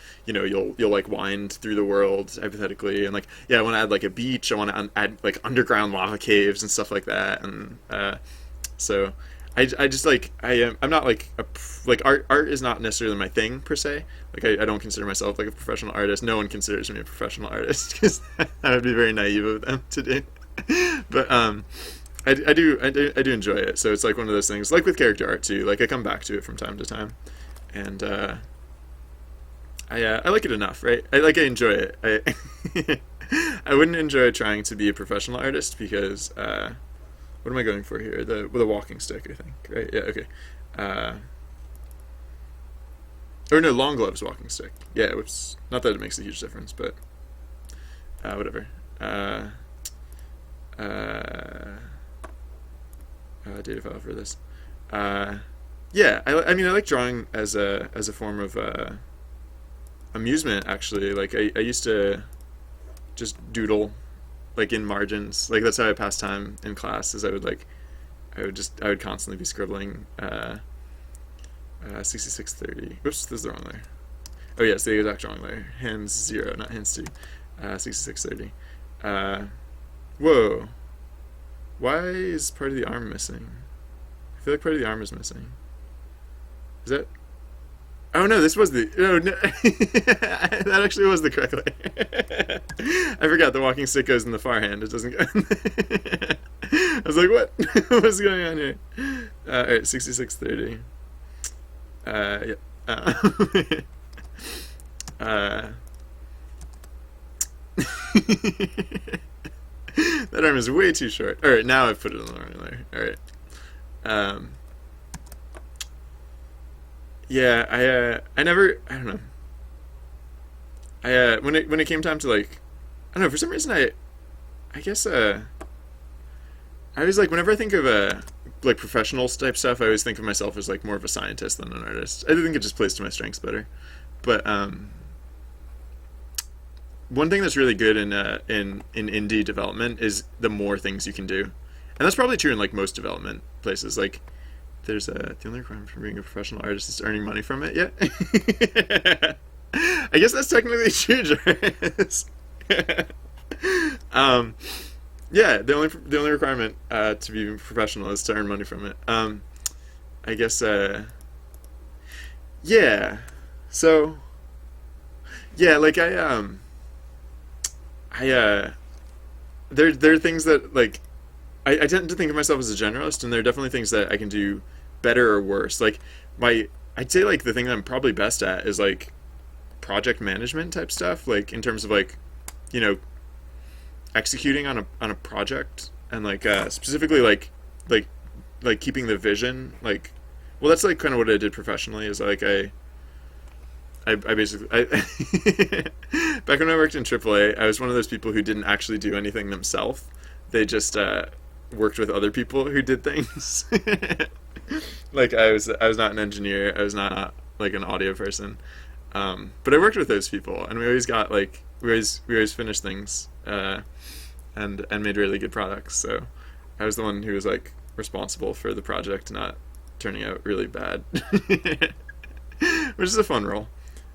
Speaker 1: like wind through the world hypothetically, and like yeah, I want to add like a beach, I want to add like underground lava caves and stuff like that. And so I just like I'm not like like art is not necessarily my thing per se. Like I don't consider myself like a professional artist. No one considers me a professional artist, because that would be very naive of them to do. But I do enjoy it. So it's like one of those things, like with character art too. Like I come back to it from time to time, and I like it enough, right? I enjoy it. I wouldn't enjoy trying to be a professional artist, because what am I going for here? With a walking stick, I think. Right? Yeah. Okay. Or no, long gloves, walking stick. Yeah. Whoops. Not that it makes a huge difference, but whatever. Data file for this. Yeah. I mean, I like drawing as a form of amusement. Actually, like I used to just doodle, like in margins. Like that's how I passed time in class. Is I would constantly be scribbling. 6630. Whoops, this is the wrong layer. Oh yes, the exact wrong layer. Hands 0, not hands 2. 6630. Whoa. Why is part of the arm missing? I feel like part of the arm is missing. Is that? Oh no, this was the. Oh no, that actually was the correct layer. I forgot the walking stick goes in the far hand. It doesn't go. I was like, what? What's going on here? All right, 6630. Yeah. That arm is way too short. All right, now I've put it on the wrong layer. All right. Yeah, I don't know. When it came time to like, I don't know, for some reason I guess I was like, whenever I think of like professional type stuff, I always think of myself as like more of a scientist than an artist. I think it just plays to my strengths better. But one thing that's really good in indie development is the more things you can do, and that's probably true in like most development places. Like there's the only requirement for being a professional artist is earning money from it. Yeah. I guess that's technically true, Jarvis. Yeah, the only requirement to be professional is to earn money from it. I guess yeah. So yeah, like there are things that like I tend to think of myself as a generalist, and there are definitely things that I can do better or worse. Like I'd say like the thing that I'm probably best at is like project management type stuff, like in terms of like executing on a project, and like specifically like keeping the vision, like, well, that's like kind of what I did professionally, is like I basically back when I worked in AAA, I was one of those people who didn't actually do anything themselves. They just worked with other people who did things. Like I was not an engineer. I was not like an audio person. But I worked with those people, and we always got like we always finished things and made really good products. So I was the one who was like responsible for the project not turning out really bad, which is a fun role.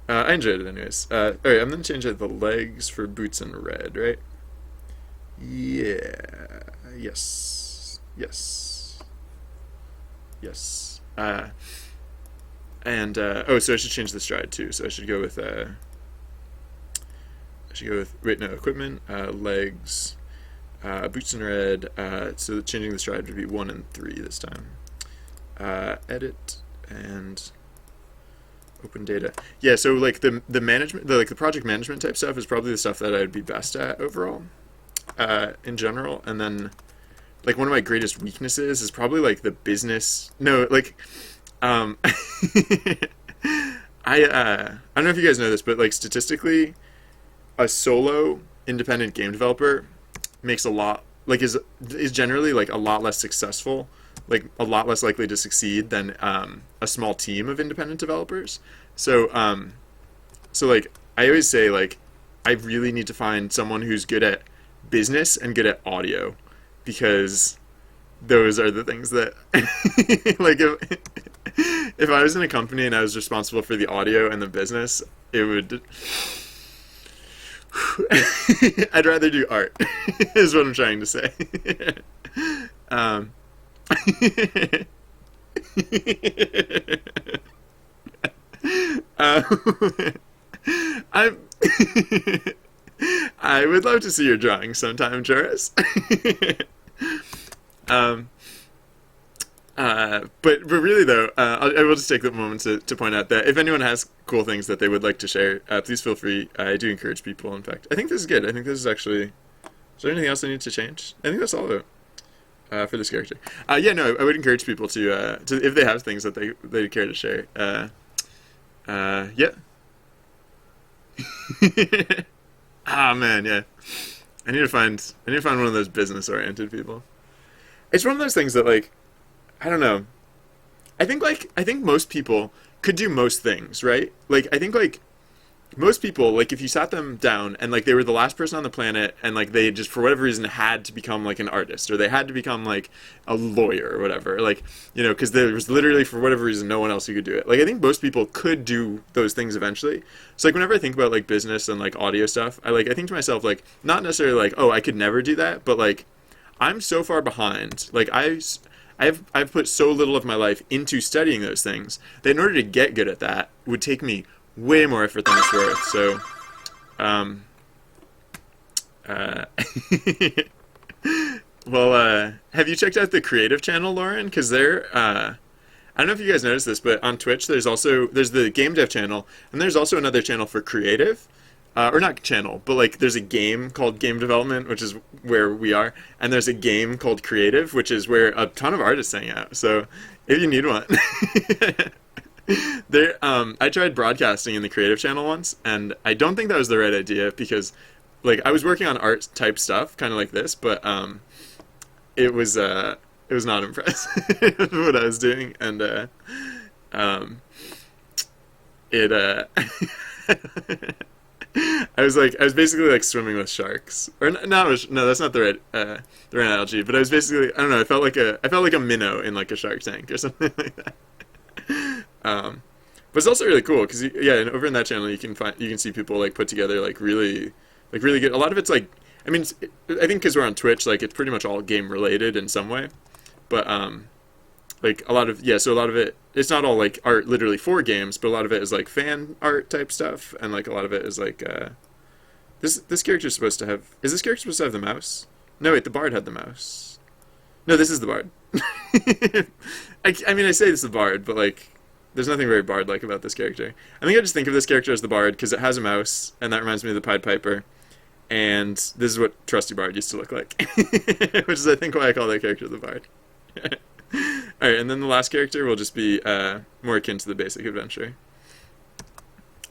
Speaker 1: I enjoyed it anyways. All right, I'm gonna change it the legs for boots in red, right? Yeah. Yes. Yes. Yes. And oh, so I should change the stride too. So I should go with wait, no, equipment, legs, boots in red. So changing the stride would be 1 and 3 this time. Edit and open data. Yeah, so like the management, the project management type stuff is probably the stuff that I'd be best at overall, in general. And then like one of my greatest weaknesses is probably like the business. No, like I don't know if you guys know this, but like statistically, a solo independent game developer makes a lot like is generally like a lot less successful, like a lot less likely to succeed than a small team of independent developers. So so like I always say like I really need to find someone who's good at business and good at audio, because those are the things that like if I was in a company and I was responsible for the audio and the business, it would I'd rather do art is what I'm trying to say. um I'm I would love to see your drawing sometime, Joris. um but really though, I will just take the moment to point out that if anyone has cool things that they would like to share, please feel free. I do encourage people. In fact, I think this is good. I think this is actually. Is there anything else I need to change? I think that's all of it for this character. Yeah, no, I would encourage people to if they have things that they care to share. Yeah. Ah man, yeah. I need to find one of those business oriented people. It's one of those things that like. I don't know. I think most people could do most things, right? Like I think like most people, like if you sat them down and like they were the last person on the planet and like they just for whatever reason had to become like an artist or they had to become like a lawyer or whatever, like, you know, because there was literally for whatever reason no one else who could do it. Like I think most people could do those things eventually. So like whenever I think about like business and like audio stuff, I think to myself like not necessarily like, oh, I could never do that, but like I'm so far behind. Like I've put so little of my life into studying those things that in order to get good at that would take me way more effort than it's worth. So, well, have you checked out the creative channel, Lauren? Because I don't know if you guys noticed this, but on Twitch there's the game dev channel, and there's also another channel for creative. Or not channel, but like there's a game called Game Development, which is where we are, and there's a game called Creative, which is where a ton of artists hang out. So if you need one, I tried broadcasting in the Creative channel once, and I don't think that was the right idea because, like, I was working on art type stuff, kind of like this, but it was not impressive what I was doing, and it I was basically like swimming with sharks, or no, that's not the right analogy. But I was basically, I don't know, I felt like a minnow in like a shark tank or something like that. But it's also really cool because yeah, and over in that channel you can see people like put together like really good. A lot of it's like, I mean, I think because we're on Twitch, like it's pretty much all game related in some way, but like a lot of it, it's not all like art literally for games, but a lot of it is like fan art type stuff, and like a lot of it is like this character's supposed to have, is this character supposed to have the mouse? No, wait, the bard had the mouse. No, this is the bard. I mean, I say this is the bard, but like there's nothing very bard-like about this character. I think I just think of this character as the bard because it has a mouse, and that reminds me of the Pied Piper, and this is what Trusty Bard used to look like, which is I think why I call that character the bard. Alright, and then the last character will just be more akin to the basic adventure.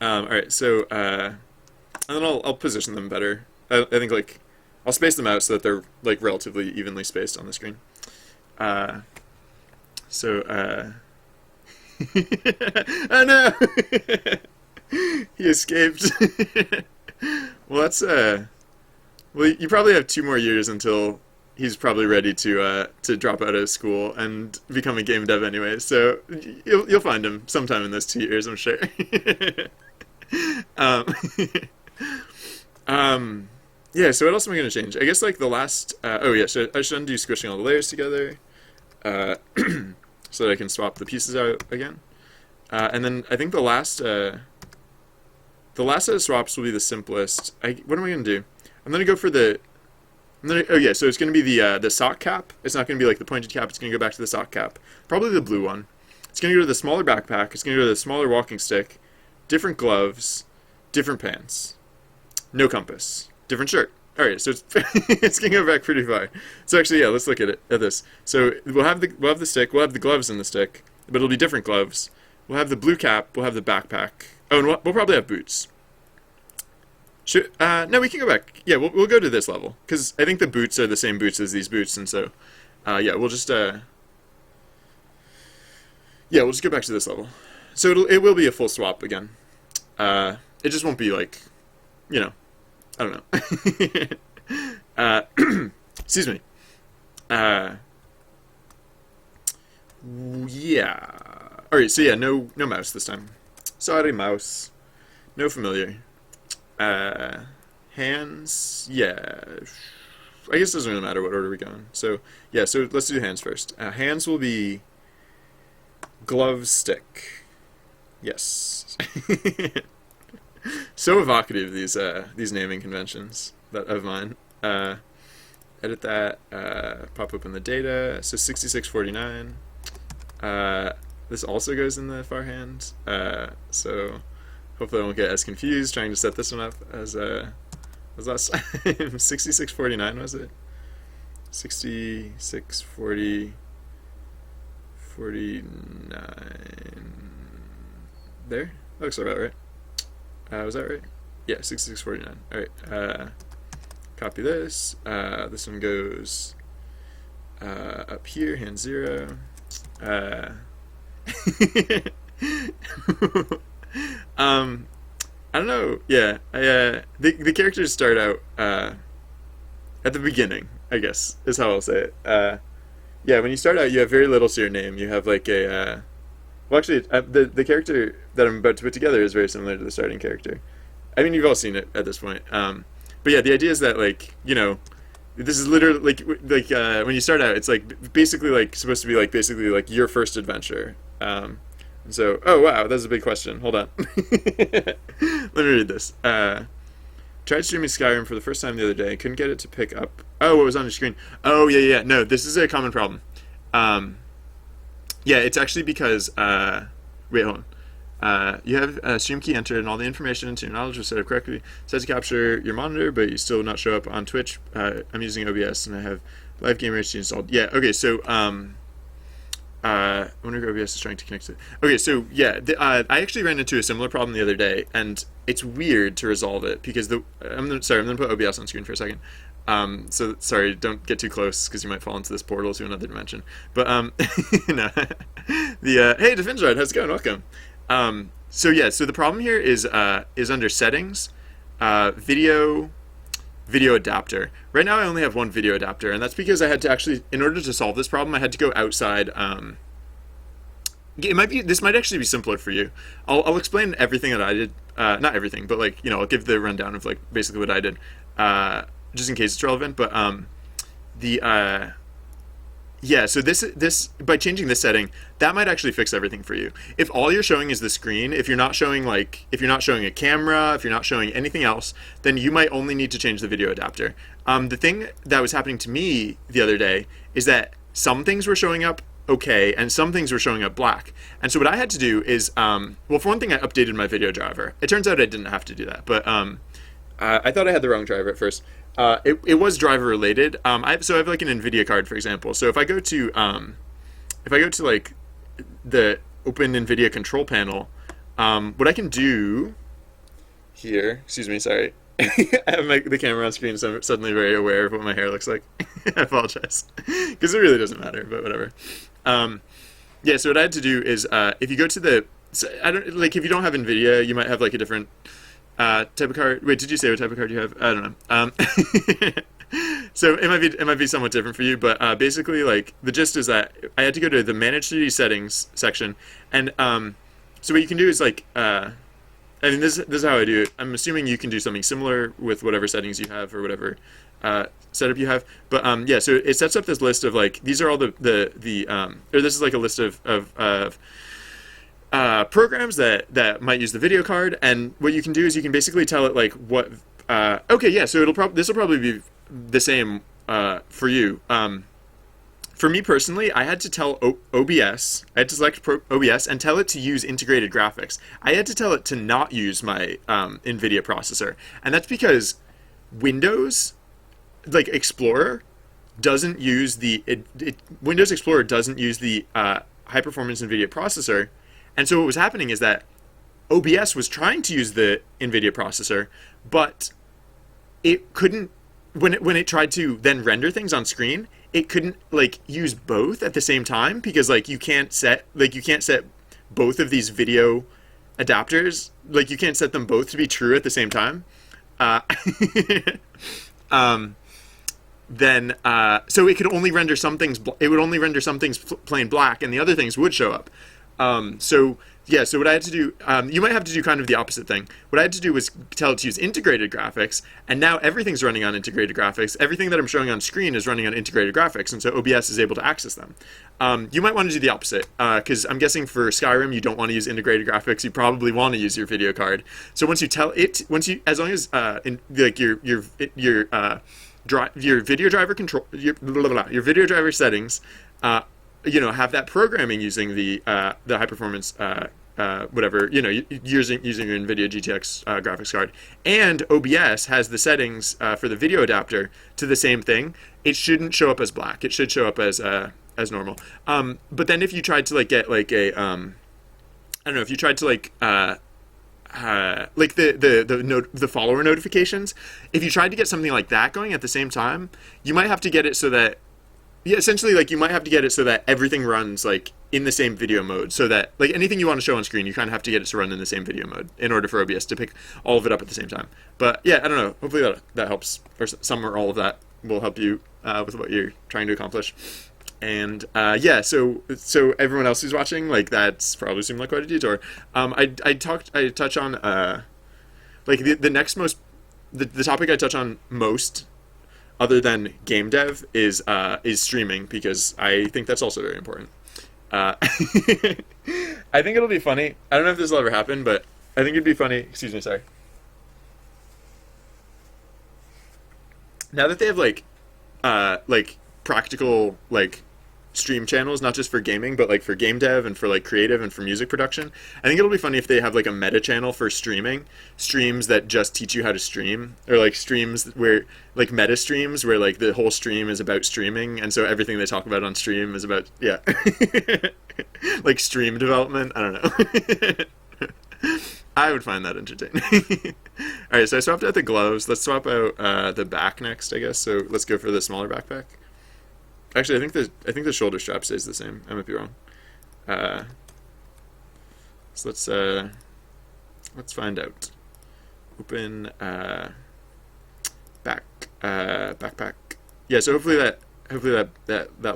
Speaker 1: All right, so and then I'll position them better. I think like I'll space them out so that they're like relatively evenly spaced on the screen. Uh, so oh no, he escaped. Well, that's well, you probably have 2 more years until he's probably ready to drop out of school and become a game dev anyway. So you'll find him sometime in those 2 years, I'm sure. um, yeah. So what else am I gonna change? I guess like the last. Oh yeah. So I should undo squishing all the layers together, so that I can swap the pieces out again. And then I think the last set of swaps will be the simplest. What am I gonna do? I'm gonna go for the. Oh yeah, so it's gonna be the sock cap. It's not gonna be like the pointed cap. It's gonna go back to the sock cap. Probably the blue one. It's gonna go to the smaller backpack. It's gonna go to the smaller walking stick. Different gloves. Different pants. No compass. Different shirt. All right, so it's it's gonna go back pretty far. So actually, yeah, let's look at this. So we'll have the stick. We'll have the gloves in the stick, but it'll be different gloves. We'll have the blue cap. We'll have the backpack. Oh, and we'll probably have boots. No, we can go back. Yeah, we'll go to this level because I think the boots are the same boots as these boots, and so yeah, we'll just go back to this level. So it will be a full swap again. It just won't be like, I don't know. Excuse me. Yeah. All right. So yeah, no mouse this time. Sorry, mouse. No familiar. Hands, yeah. I guess it doesn't really matter what order we go in. So, yeah, so let's do hands first. Hands will be glove stick. Yes. So evocative, these naming conventions of mine. Edit that, pop open the data. So 6649. This also goes in the far hand. So hopefully I won't get as confused trying to set this one up as last time. 6649 was it? 6640 49. There? That looks about right. Was that right? Yeah, 6649. Alright, copy this. This one goes up here, hand 0. I don't know. Yeah, the characters start out at the beginning, I guess, is how I'll say it. Yeah, when you start out, you have very little to your name. You have like a well, actually, the character that I'm about to put together is very similar to the starting character. I mean, you've all seen it at this point. But yeah, the idea is that like this is literally like when you start out, it's like basically like supposed to be like basically like your first adventure. So, oh wow, that's a big question. Hold on. Let me read this. Tried streaming Skyrim for the first time the other day. Couldn't get it to pick up. Oh, what was on your screen? Oh, yeah. No, this is a common problem. Yeah, it's actually because, wait, hold on. You have a stream key entered and all the information into your knowledge was set up correctly. Set to capture your monitor, but you still will not show up on Twitch. I'm using OBS and I have Live Gamer HD installed. Yeah, okay, so, I wonder if OBS is trying to connect to it. Okay, so yeah, I actually ran into a similar problem the other day, and it's weird to resolve it because I'm gonna put OBS on screen for a second. So sorry, don't get too close because you might fall into this portal to another dimension. But no, hey Defindrad, how's it going? Welcome. So yeah, so the problem here is under settings, video adapter. Right now I only have one video adapter, and that's because I had to actually, in order to solve this problem, I had to go outside. This might actually be simpler for you. I'll explain everything that I did, not everything, but like, I'll give the rundown of like basically what I did, just in case it's relevant. But yeah, so this by changing this setting, that might actually fix everything for you. If all you're showing is the screen, if you're not showing a camera, if you're not showing anything else, then you might only need to change the video adapter. The thing that was happening to me the other day is that some things were showing up okay and some things were showing up black. And so what I had to do is, well, for one thing, I updated my video driver. It turns out I didn't have to do that, but I thought I had the wrong driver at first. It was driver related. I have like an NVIDIA card, for example. So if I go to like the open NVIDIA control panel, what I can do here. Excuse me, sorry. I have the camera on screen, so I'm suddenly very aware of what my hair looks like. I apologize. Because it really doesn't matter, but whatever. Um, yeah, so what I had to do is if you go to the. So I don't like if you don't have NVIDIA, you might have like a different type of card. Wait, did you say what type of card you have? I don't know. So it might be somewhat different for you, but basically, like the gist is that I had to go to the Manage 3D Settings section, and so what you can do is like I mean this is how I do it. I'm assuming you can do something similar with whatever settings you have or whatever setup you have. But yeah, so it sets up this list of like these are all the or this is like a list of programs that might use the video card, and what you can do is you can basically tell it like what. Okay, yeah, so this will probably be the same for you. For me personally, I had to tell OBS, I had to select OBS and tell it to use integrated graphics. I had to tell it to not use my NVIDIA processor, and that's because Windows, like Explorer, doesn't use Windows Explorer doesn't use the high performance NVIDIA processor, and so what was happening is that OBS was trying to use the NVIDIA processor, but it couldn't when it tried to then render things on screen, it couldn't like use both at the same time because like you can't set both of these video adapters, like you can't set them both to be true at the same time. Uh, um, then so it could only render some things. It would only render some things plain black, and the other things would show up. So yeah, so what I had to do, you might have to do kind of the opposite thing. What I had to do was tell it to use integrated graphics, and now everything's running on integrated graphics. Everything that I'm showing on screen is running on integrated graphics, and so OBS is able to access them. You might want to do the opposite, because I'm guessing for Skyrim you don't want to use integrated graphics. You probably want to use your video card. So once you tell it, as long as like your video driver control, your video driver settings, have that programming using the high performance whatever using your NVIDIA GTX graphics card, and OBS has the settings for the video adapter to the same thing. It shouldn't show up as black. It should show up as normal. But then if you tried to like get like a I don't know, if you tried to like the follower notifications, if you tried to get something like that going at the same time, you might have to get it so that essentially like you might have to get it so that everything runs like in the same video mode, so that like anything you want to show on screen, you kind of have to get it to run in the same video mode in order for OBS to pick all of it up at the same time. But yeah, I don't know. Hopefully that helps, or some or all of that will help you with what you're trying to accomplish. And yeah, so everyone else who's watching, like that's probably seemed like quite a detour. I touch on like the next most the topic I touch on most, other than game dev, is streaming, because I think that's also very important. I think it'll be funny. I don't know if this will ever happen, but I think it'd be funny. Excuse me, sorry. Now that they have like practical like stream channels, not just for gaming, but like for game dev and for like creative and for music production, I think it'll be funny if they have like a meta channel for streams that just teach you how to stream, or like streams where like meta streams where like the whole stream is about streaming, and so everything they talk about on stream is about like stream development. I don't know. I would find that entertaining. All right, so I swapped out the gloves. Let's swap out the back next, I guess. So let's go for the smaller backpack. Actually, I think the shoulder strap stays the same. I might be wrong. So let's find out. Open backpack. Yeah. So hopefully that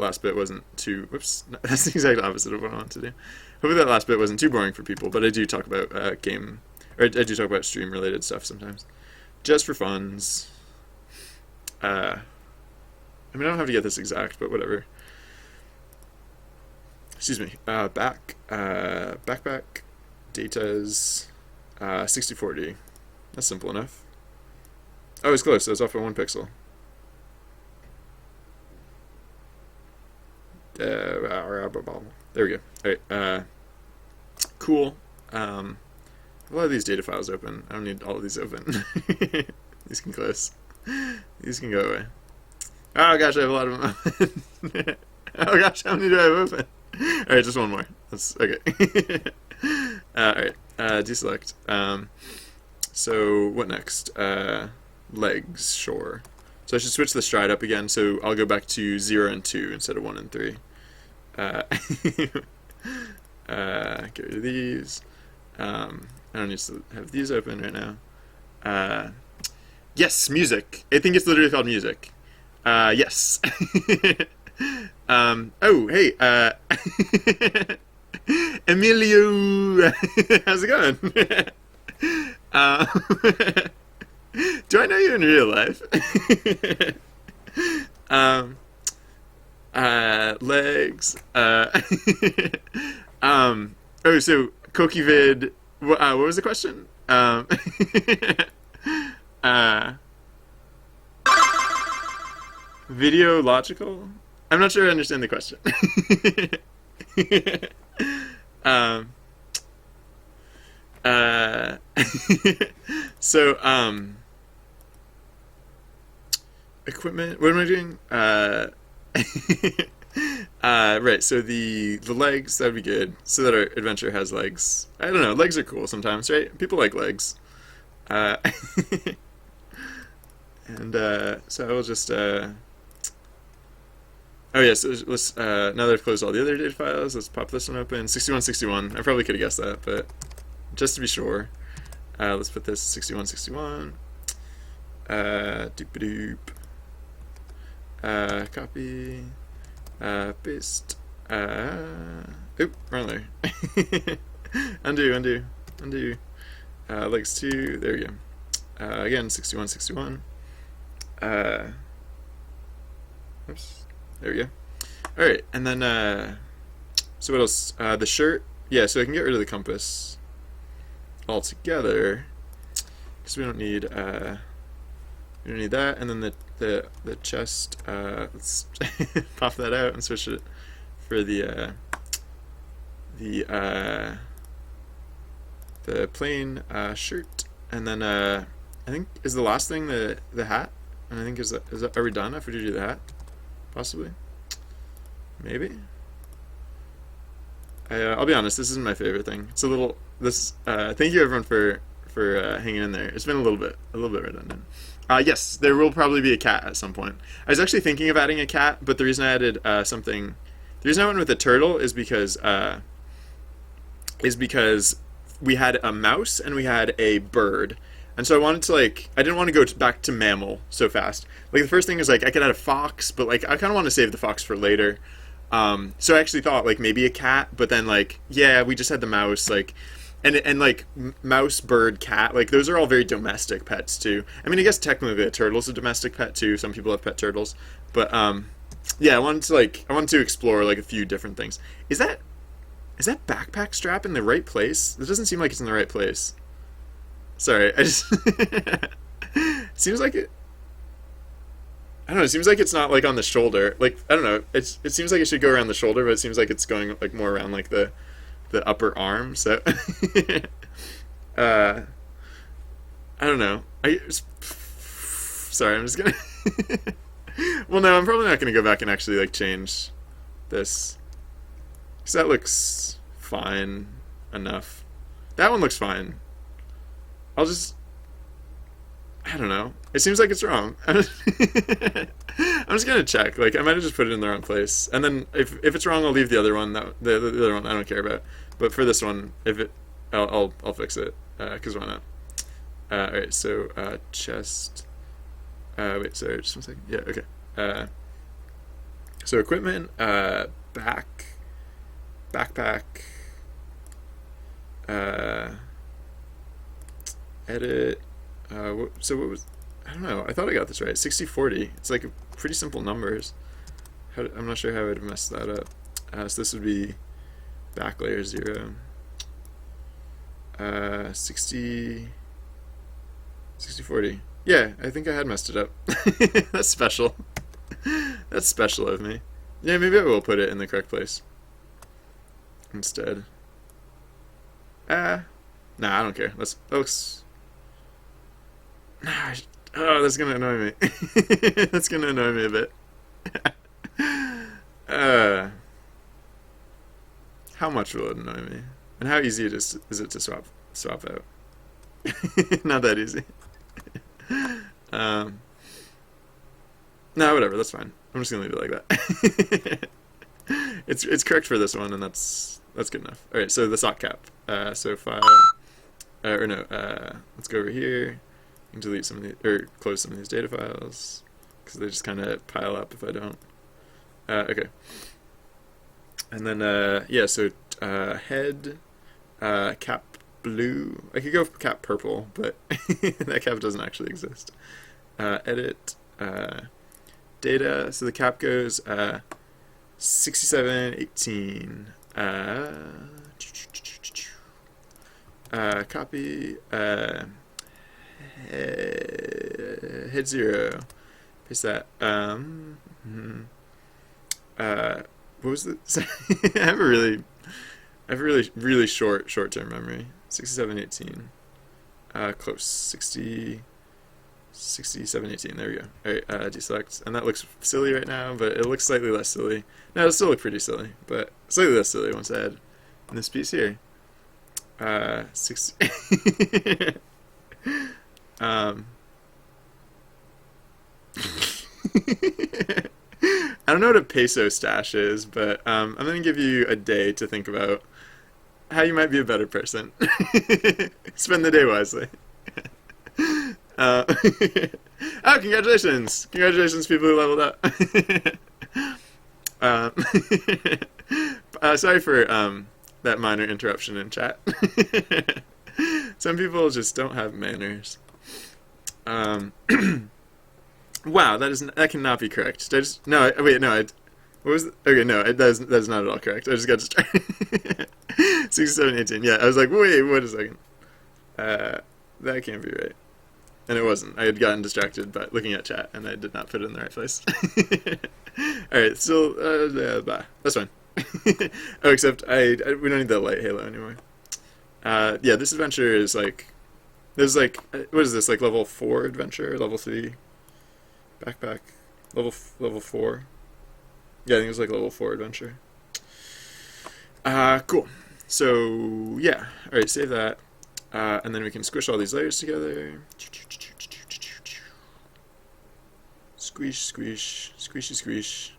Speaker 1: last bit wasn't too. Whoops. That's the exact opposite of what I want to do. Hopefully that last bit wasn't too boring for people. But I do talk about game, or I do talk about stream related stuff sometimes, just for funs. I mean, I don't have to get this exact, but whatever. Excuse me. Backpack. Data's 6040. That's simple enough. Oh, it's close. I was off by 1 pixel. There we go. All right. Cool. A lot of these data files open. I don't need all of these open. These can close. These can go away. Oh gosh, I have a lot of them open. Oh gosh, how many do I have open? Alright, just one more. That's okay. Alright, deselect. So what next? Legs, sure. So I should switch the stride up again. So I'll go back to 0 and 2 instead of 1 and 3. Uh, get rid of these. I don't need to have these open right now. Yes, music. I think it's literally called music. Yes. Oh, hey, Emilio, how's it going? um, do I know you in real life? um, Legs. Oh, so Kokivid. What was the question? Uh, Videological? I'm not sure I understand the question. um, uh, so, equipment. What am I doing? Right. So the legs, that'd be good, so that our adventure has legs. I don't know. Legs are cool sometimes, right? People like legs. Uh, and so I will just. Oh yeah, so let's now that I've closed all the other data files, let's pop this one open. 6161. I probably could have guessed that, but just to be sure, let's put this 6161. Doop doop. Copy. Paste. Oop, wrong layer. Undo. Legs 2. There we go. Again, 6161. Oops. There we go. All right, and then so what else? The shirt. Yeah, so I can get rid of the compass altogether because we don't need that. And then the chest. Let's pop that out and switch it for the plain shirt. And then I think is the last thing the hat. And I think is that are we done if we do the hat? Possibly. Maybe. I'll be honest. This isn't my favorite thing. It's a little. Thank you everyone for hanging in there. It's been a little bit redundant. Yes, there will probably be a cat at some point. I was actually thinking of adding a cat, but the reason I added something, the reason I went with a turtle is because we had a mouse and we had a bird. And so I wanted to I didn't want to go back to mammal so fast. Like the first thing is I could add a fox, but I kind of want to save the fox for later. So I actually thought maybe a cat, but then yeah, we just had the mouse and mouse, bird, cat, those are all very domestic pets too. I mean, I guess technically a turtle's a domestic pet too. Some people have pet turtles, but yeah, I wanted to explore a few different things. Is that backpack strap in the right place? It doesn't seem like it's in the right place. Sorry, I just seems like it. I don't know. It seems like it's not on the shoulder. I don't know. It seems like it should go around the shoulder, but it seems like it's going more around the upper arm. So I don't know. Sorry, I'm just gonna. Well, no, I'm probably not gonna go back and actually change this because that looks fine enough. That one looks fine. I don't know. It seems like it's wrong. I'm just gonna check. I might have just put it in the wrong place, and then if it's wrong, I'll leave the other one. The other one I don't care about. But for this one, I'll fix it. Cause why not? All right. So chest. Wait. Sorry. Just one second. Yeah. Okay. So equipment. Backpack. Edit. So what was? I don't know. I thought I got this right. 60/40. It's pretty simple numbers. I'm not sure how I would have messed that up. So this would be back layer 0. 60/40. Yeah, I think I had messed it up. That's special. That's special of me. Yeah, maybe I will put it in the correct place instead. Nah, I don't care. That looks. Oh, that's gonna annoy me. That's gonna annoy me a bit. How much will it annoy me? And how easy is it to swap out? Not that easy. Um, no, whatever. That's fine. I'm just gonna leave it like that. It's correct for this one, and that's good enough. All right. So the sock cap. So file. Or no. Let's go over here. You can delete some of these, or close some of these data files, because they just kind of pile up if I don't. Okay. And then yeah. So head. Cap blue. I could go for cap purple, but that cap doesn't actually exist. Edit. Data. So the cap goes 6718. Copy. Head 0. Paste that. What was the? I have a really short-term memory. 6718. Close. 6718. There we go. Alright, deselect. And that looks silly right now, but it looks slightly less silly. No, it'll still look pretty silly, but slightly less silly once I add in this piece here. 60. I don't know what a peso stash is, but I'm going to give you a day to think about how you might be a better person. Spend the day wisely. Oh, congratulations! Congratulations, people who leveled up. Sorry for that minor interruption in chat. Some people just don't have manners. Wow, that cannot be correct. Did I just no? Wait, no. What was okay? No, that is not at all correct. I just got distracted. 6718. Yeah, I was like, wait a second. That can't be right. And it wasn't. I had gotten distracted by looking at chat, and I did not put it in the right place. All right, still, that's fine. Oh, except we don't need the light halo anymore. Yeah, this adventure is like, what is this, like level 4 adventure, level 3 backpack, level 4. Yeah, I think it was like level 4 adventure. Cool. So yeah, all right, save that, and then we can squish all these layers together. Squish, squish, squishy, squish.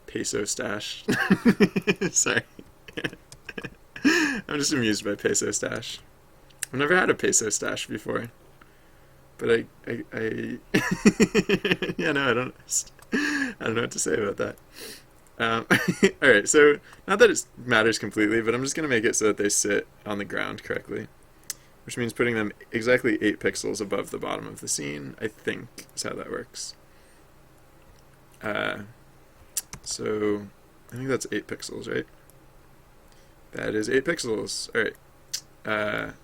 Speaker 1: Peso stash. Sorry. I'm just amused by peso stash. I've never had a peso stash before, but I yeah, no, I don't know what to say about that. All right, so not that it matters completely, but I'm just gonna make it so that they sit on the ground correctly, which means putting them exactly 8 pixels above the bottom of the scene, I think is how that works. So I think that's 8 pixels, right? That is 8 pixels. All right.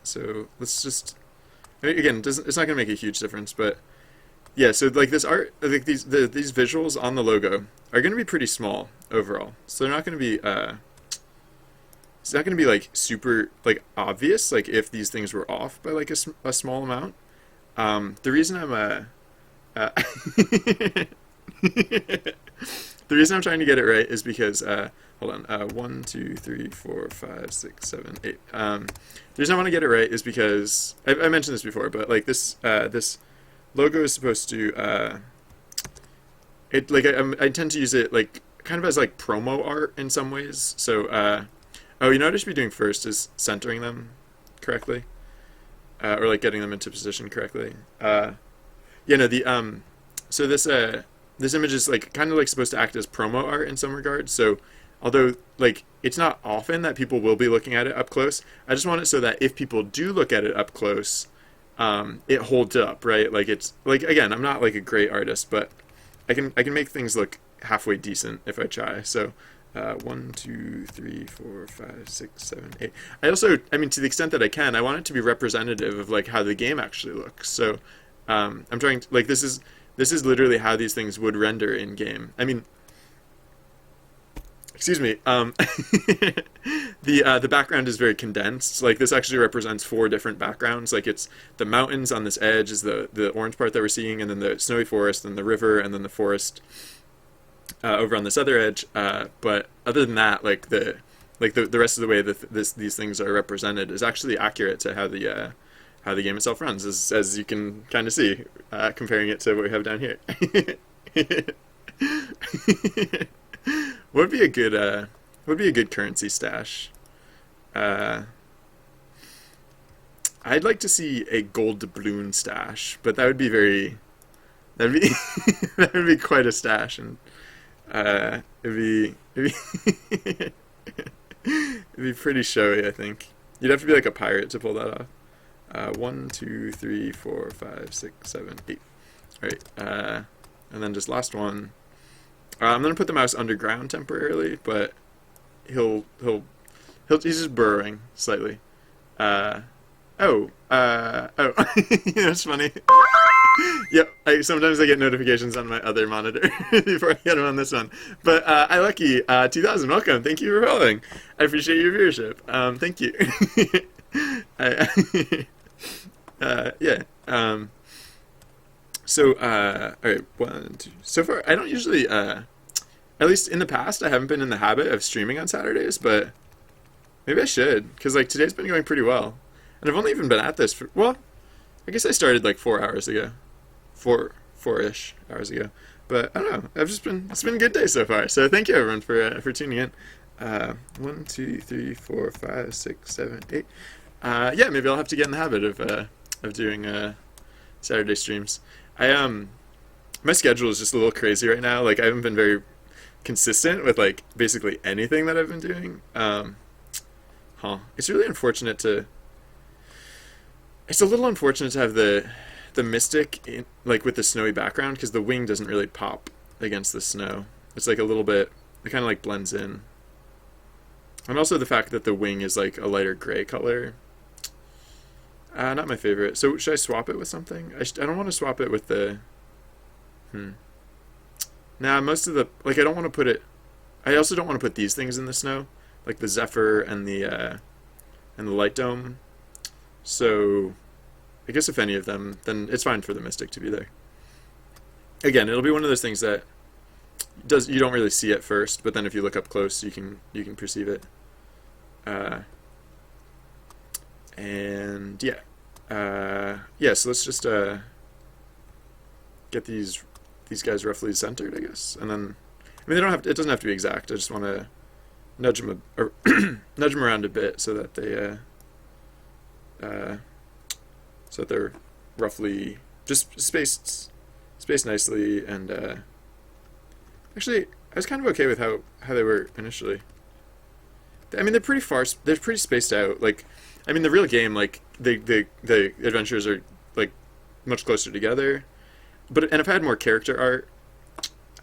Speaker 1: So let's just, again, it's not gonna make a huge difference, but yeah. So like this art, like these visuals on the logo are gonna be pretty small overall. So they're not gonna be it's not gonna be like super like obvious, like if these things were off by like a small amount. The reason I'm the reason I'm trying to get it right is because hold on, 1, 2, 3, 4, 5, 6, 7, 8. The reason I want to get it right is because I mentioned this before, but like this logo is supposed to it like I tend to use it like kind of as like promo art in some ways. So oh, you know what I should be doing first is centering them correctly, or like getting them into position correctly. Yeah, no, the so this image is like kind of like supposed to act as promo art in some regards. So although like it's not often that people will be looking at it up close, I just want it so that if people do look at it up close, it holds up, right? Like it's like, again, I'm not like a great artist, but I can make things look halfway decent if I try. So 1, 2, 3, 4, 5, 6, 7, 8. I also, I mean, to the extent that I can, I want it to be representative of like how the game actually looks. So I'm trying to, like, this is literally how these things would render in game. I mean, excuse me. The background is very condensed. Like this actually represents 4 different backgrounds. Like it's the mountains on this edge is the orange part that we're seeing, and then the snowy forest, and the river, and then the forest over on this other edge. But other than that, like the rest of the way that these things are represented is actually accurate to how the how the game itself runs, as you can kind of see, comparing it to what we have down here. What would be a good currency stash? Uh, I'd like to see a gold doubloon stash, but that would be that'd be that would be quite a stash, and it'd be pretty showy. I think you'd have to be like a pirate to pull that off. 1, 2, 3, 4, 5, 6, 7, 8. All right, and then just last one. I'm gonna put the mouse underground temporarily, but he's just burrowing slightly. It's funny. Yep, sometimes I get notifications on my other monitor before I get them on this one. But iLucky 2000, welcome. Thank you for following. I appreciate your viewership. Thank you. Yeah. So, all right, 1, 2. So far, I don't usually, at least in the past, I haven't been in the habit of streaming on Saturdays, but maybe I should, because like today's been going pretty well. And I've only even been at this for, well, I guess I started like 4 hours ago. 4-ish hours ago. But I don't know. It's been a good day so far. So thank you everyone for tuning in. 1, 2, 3, 4, 5, 6, 7, 8. Yeah, maybe I'll have to get in the habit of doing Saturday streams. My schedule is just a little crazy right now. Like I haven't been very consistent with like basically anything that I've been doing. It's really unfortunate to. It's a little unfortunate to have the Mystic in, like with the snowy background, because the wing doesn't really pop against the snow. It's like a little bit, it kind of like blends in. And also the fact that the wing is like a lighter gray color. Not my favorite. So should I swap it with something? I don't want to swap it with the... Nah, most of the... Like I don't want to put it... I also don't want to put these things in the snow. Like the Zephyr and the Light Dome. So... I guess if any of them, then it's fine for the Mystic to be there. Again, it'll be one of those things that you don't really see at first, but then if you look up close, you can perceive it. And yeah, so let's just get these guys roughly centered, I guess, and then it doesn't have to be exact. I just want to nudge them around a bit so that they're roughly just spaced nicely. And actually, I was kind of okay with how they were initially. I mean, they're pretty spaced out. Like, I mean, the real game, like the adventures are like much closer together. And if I had more character art,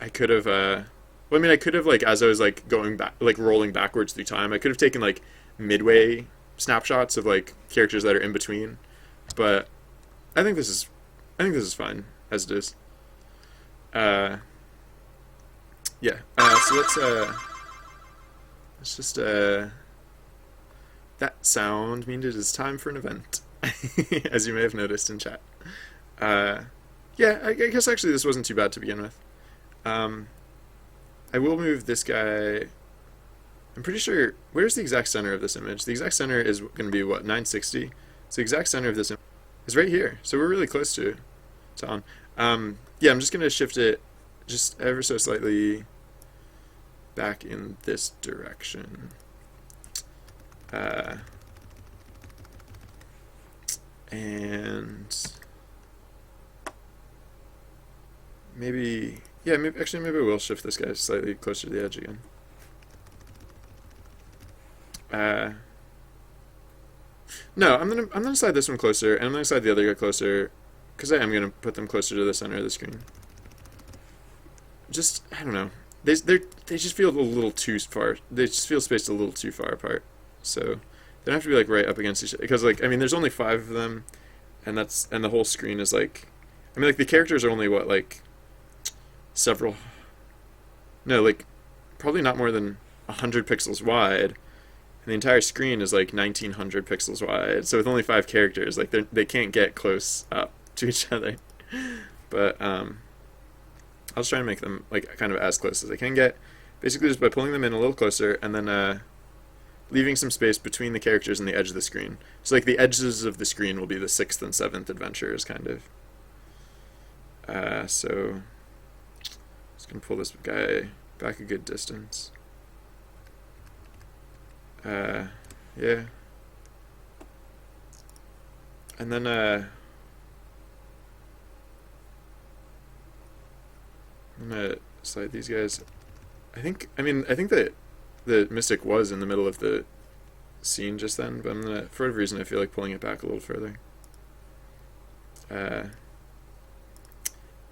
Speaker 1: I could have. I could have, like, as I was like going back, like rolling backwards through time, I could have taken like midway snapshots of like characters that are in between. But I think this is fine as it is. Yeah. So let's just that sound means it is time for an event, as you may have noticed in chat. Yeah, I guess actually this wasn't too bad to begin with. I will move this guy. I'm pretty sure, where's the exact center of this image? The exact center is going to be what, 960? So the exact center of this image is right here. So we're really close to on. Yeah, I'm just going to shift it just ever so slightly back in this direction. And maybe we'll shift this guy slightly closer to the edge again. No, I'm gonna slide this one closer, and I'm gonna slide the other guy closer, because I am gonna put them closer to the center of the screen. Just, I don't know, they just feel a little too far. They just feel spaced a little too far apart. So they don't have to be like right up against each other, because like, I mean, there's only 5 of them, and the whole screen is like, I mean, like the characters are only what, like several, no, like probably not more than 100 pixels wide. And the entire screen is like 1900 pixels wide. So with only 5 characters, like they can't get close up to each other. But I'll just try and make them like kind of as close as I can get. Basically just by pulling them in a little closer, and then leaving some space between the characters and the edge of the screen. So like the edges of the screen will be the 6th and 7th adventures, kind of. So just gonna pull this guy back a good distance. Yeah. And then I'm gonna slide these guys. I think that the Mystic was in the middle of the scene just then, but I'm gonna, for whatever reason, I feel like pulling it back a little further.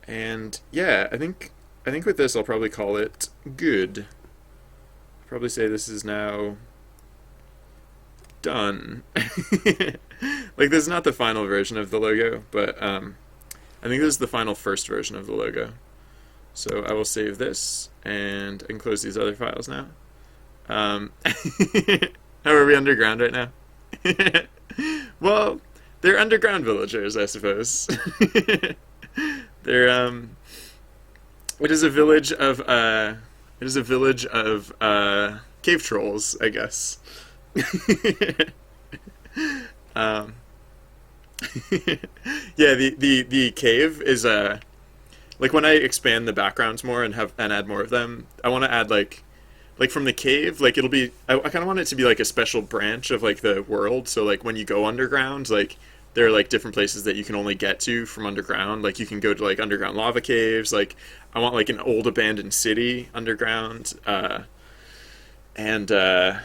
Speaker 1: And yeah, I think with this I'll probably call it good. I'll probably say this is now done. Like, this is not the final version of the logo, but I think this is the final first version of the logo. So I will save this and close these other files now. How are we underground right now? Well, they're underground villagers, I suppose. They're it is a village of cave trolls, I guess. Yeah, the cave is like, when I expand the backgrounds more and add more of them, I want to add like from the cave, like it'll be, I kind of want it to be like a special branch of like the world. So like when you go underground, like there are like different places that you can only get to from underground. Like you can go to like underground lava caves. Like I want like an old abandoned city underground, and I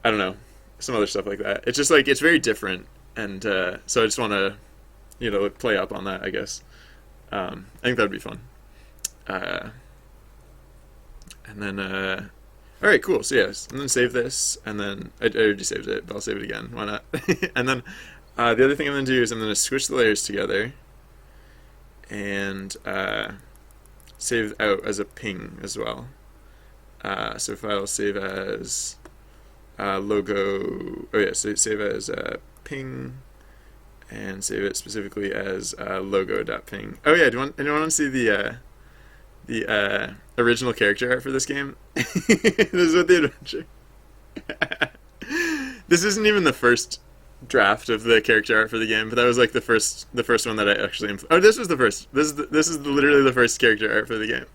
Speaker 1: don't know, some other stuff like that. It's just like, it's very different, and so I just want to, play up on that, I guess. I think that'd be fun. And then, all right, cool. So yes, and then save this, and then I already saved it, but I'll save it again. Why not? And then the other thing I'm going to do is I'm going to switch the layers together and save out as a ping as well. So file save as logo. Oh yeah, so save as ping. And save it specifically as logo.ping. Oh yeah, anyone want to see the original character art for this game? This is what the adventure. This isn't even the first draft of the character art for the game, but that was like the first one that I actually. Oh, this was the first. This is literally the first character art for the game.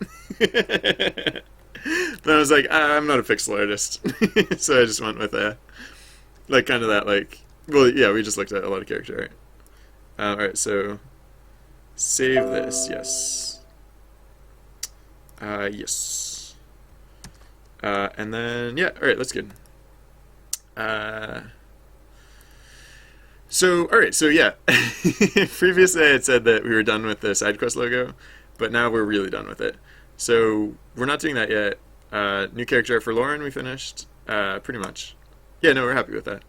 Speaker 1: But I was like, I'm not a pixel artist, so I just went with like kind of that, like. Well, yeah, we just looked at a lot of character art. Alright, so save this, yes. Yes. And then, yeah, alright, that's good. Alright, so yeah. Previously I had said that we were done with the side quest logo, but now we're really done with it. So we're not doing that yet. New character art for Lauren we finished, pretty much. Yeah, no, we're happy with that.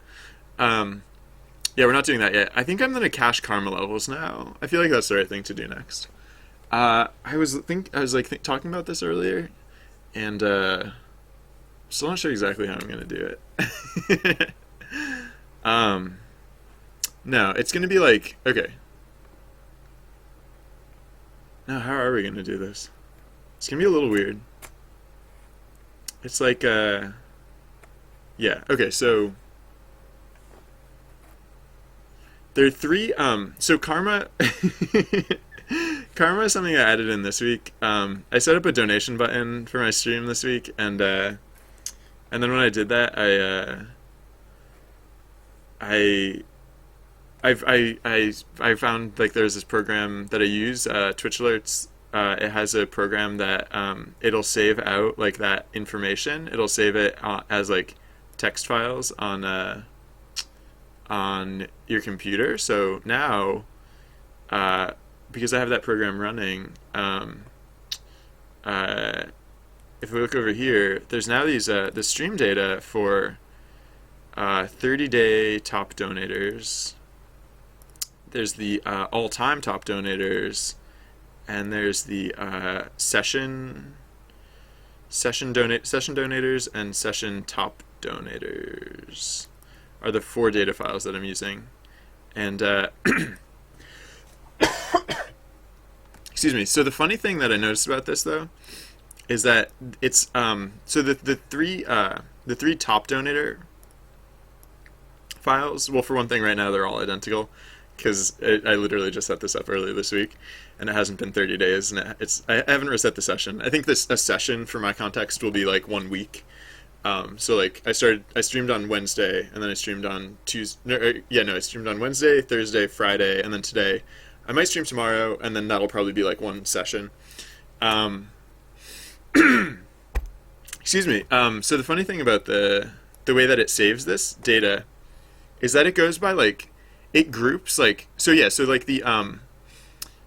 Speaker 1: Yeah, we're not doing that yet. I think I'm gonna cache karma levels now. I feel like that's the right thing to do next. I was talking about this earlier, and still not sure exactly how I'm gonna do it. No, it's gonna be like, okay. Now, how are we gonna do this? It's gonna be a little weird. It's like, yeah, okay, so. There are three, so karma, karma is something I added in this week. I set up a donation button for my stream this week, and then when I did that, I found, like, there's this program that I use, Twitch Alerts. It has a program that, it'll save out, like, that information. It'll save it as, like, text files on your computer. So now, because I have that program running, if we look over here, there's now these the stream data for 30-day top donators. There's the all-time top donators, and there's the session donators and session top donators. Are the 4 data files that I'm using. And excuse me. So the funny thing that I noticed about this, though, is that it's so the three top donator files. Well, for one thing, right now they're all identical because I literally just set this up earlier this week, and it hasn't been 30 days, and I haven't reset the session. I think a session for my context will be like 1 week. So like I streamed on Wednesday, and then I streamed on Tuesday. No, I streamed on Wednesday, Thursday, Friday, and then today. I might stream tomorrow, and then that'll probably be like one session. Excuse me. So the funny thing about the way that it saves this data is that it goes by like it groups like so yeah so like the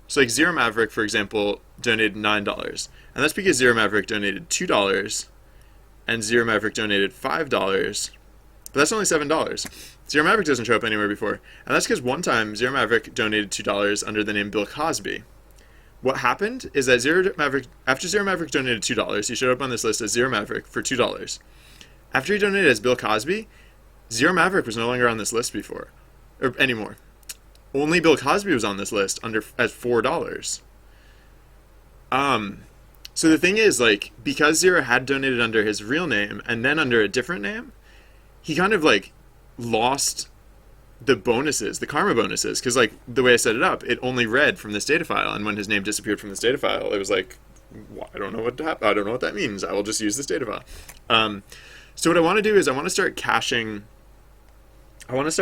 Speaker 1: so like Zero Maverick, for example, donated $9, and that's because Zero Maverick donated $2 and Zero Maverick donated $5, but that's only $7. Zero Maverick doesn't show up anywhere before, and that's because one time Zero Maverick donated $2 under the name Bill Cosby. What happened is that after Zero Maverick donated $2, he showed up on this list as Zero Maverick for $2. After he donated as Bill Cosby, Zero Maverick was no longer on this list anymore. Only Bill Cosby was on this list as $4. So the thing is, like, because Zero had donated under his real name and then under a different name, he kind of like lost the bonuses, the karma bonuses, because like the way I set it up, it only read from this data file, and when his name disappeared from this data file, it was like, well, I don't know what that means. I will just use this data file. So what I want to do is I want to start caching the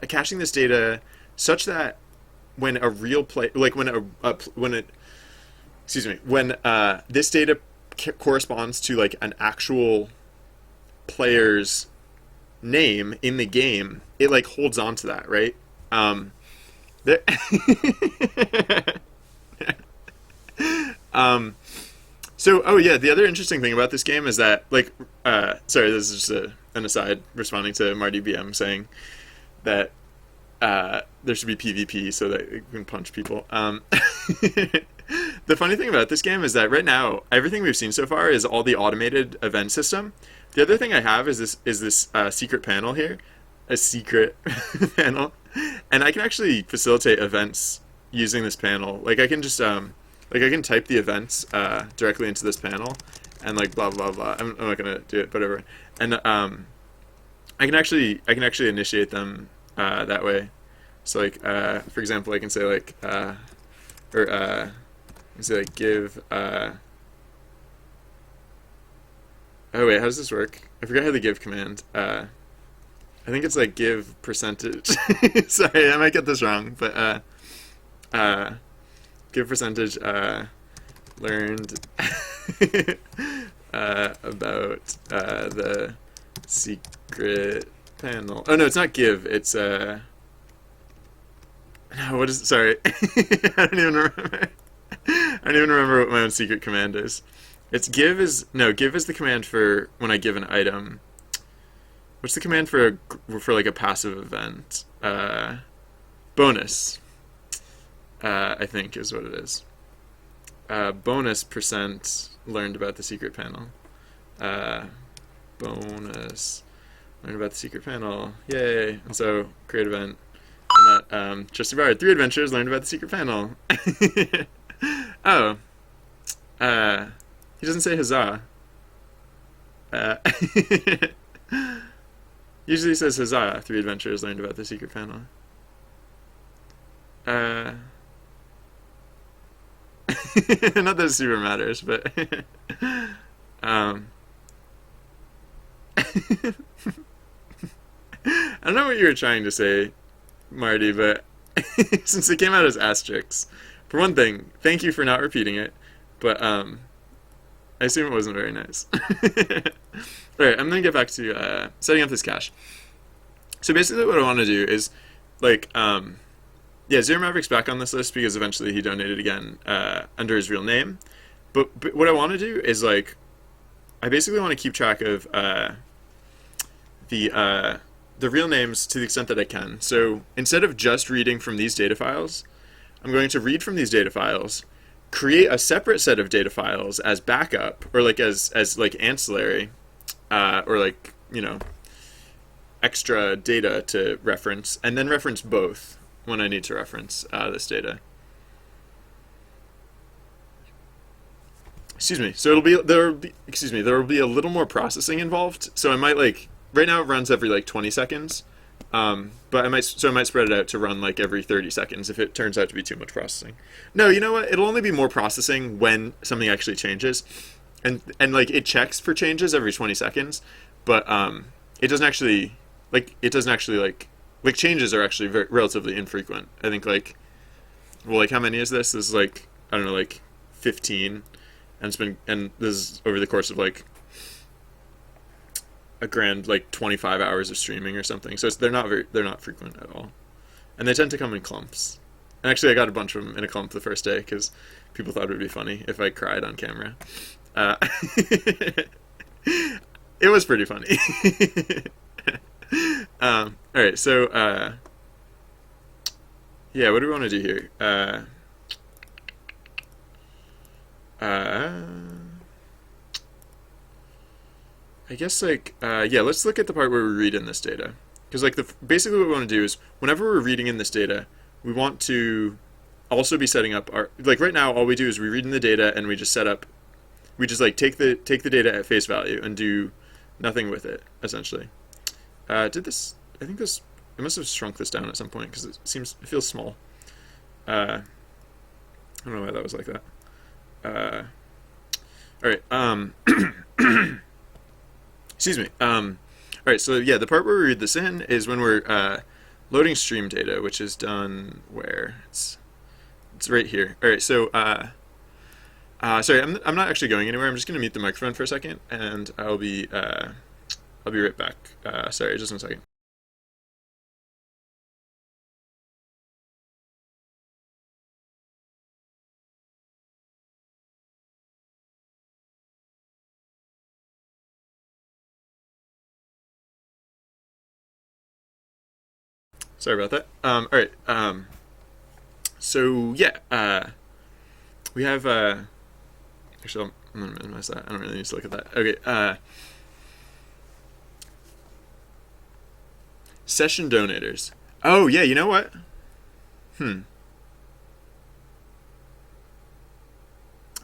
Speaker 1: caching this data such that when a real play, like when this data corresponds to like an actual player's name in the game, it like holds on to that, right? So, oh yeah, the other interesting thing about this game is that, like, sorry, this is just an aside responding to Marty BM saying that there should be PvP so that you can punch people. The funny thing about this game is that right now, everything we've seen so far is all the automated event system. The other thing I have is this secret panel here, a secret panel, and I can actually facilitate events using this panel. Like I can just like I can type the events directly into this panel, and like blah blah blah. I'm not gonna do it, whatever. And I can actually initiate them that way. So like for example, I can say like say like give oh wait, how does this work? I forgot how the give command. I think it's like give percentage. Sorry, I might get this wrong, but give percentage learned about the secret panel. Oh no, it's not give. It's no. What is it? Sorry, I don't even remember. I don't even remember what my own secret command is. It's give is the command for when I give an item. What's the command for like a passive event? Bonus. I think is what it is. Bonus percent learned about the secret panel. Bonus learned about the secret panel. Yay! And so create event. And that just about 3 adventures learned about the secret panel. Oh. He doesn't say huzzah. Usually says huzzah, 3 adventures learned about the secret panel. Not that it super matters, but I don't know what you were trying to say, Marty, but since it came out as asterisks, for one thing, thank you for not repeating it, but I assume it wasn't very nice. Alright, I'm gonna get back to setting up this cache. So basically what I want to do is, like, yeah, Zero Maverick's back on this list because eventually he donated again under his real name. But what I want to do is, like, I basically want to keep track of the real names to the extent that I can. So instead of just reading from these data files, I'm going to read from these data files, create a separate set of data files as backup, or like as like ancillary, or like, you know, extra data to reference, and then reference both when I need to reference this data. excuse me. So there will be a little more processing involved. So I might like right now it runs every like 20 seconds. But I might spread it out to run like every 30 seconds if it turns out to be too much processing. No, you know what? It'll only be more processing when something actually changes. And like it checks for changes every 20 seconds, but it doesn't actually like changes are actually relatively infrequent. I think like well like how many is this? This is like I don't know like 15 and this is over the course of like a grand like 25 hours of streaming or something. So they're not frequent at all. And they tend to come in clumps. And actually I got a bunch of them in a clump the first day cuz people thought it would be funny if I cried on camera. It was pretty funny. All right, so yeah, what do we want to do here? I guess like yeah, let's look at the part where we read in this data because like basically what we want to do is whenever we're reading in this data, we want to also be setting up our like right now all we do is we read in the data and we just like take the data at face value and do nothing with it essentially. I think I must have shrunk this down at some point because it feels small. I don't know why that was like that. All right. Excuse me. All right. So yeah, the part where we read this in is when we're loading stream data, which is done where it's right here. All right. So sorry, I'm not actually going anywhere. I'm just going to mute the microphone for a second, and I'll be right back. Sorry, just 1 second. Sorry about that. All right. So yeah, we have. Actually, I'm gonna minimize that. I don't really need to look at that. Okay. Session donators. Oh yeah, you know what?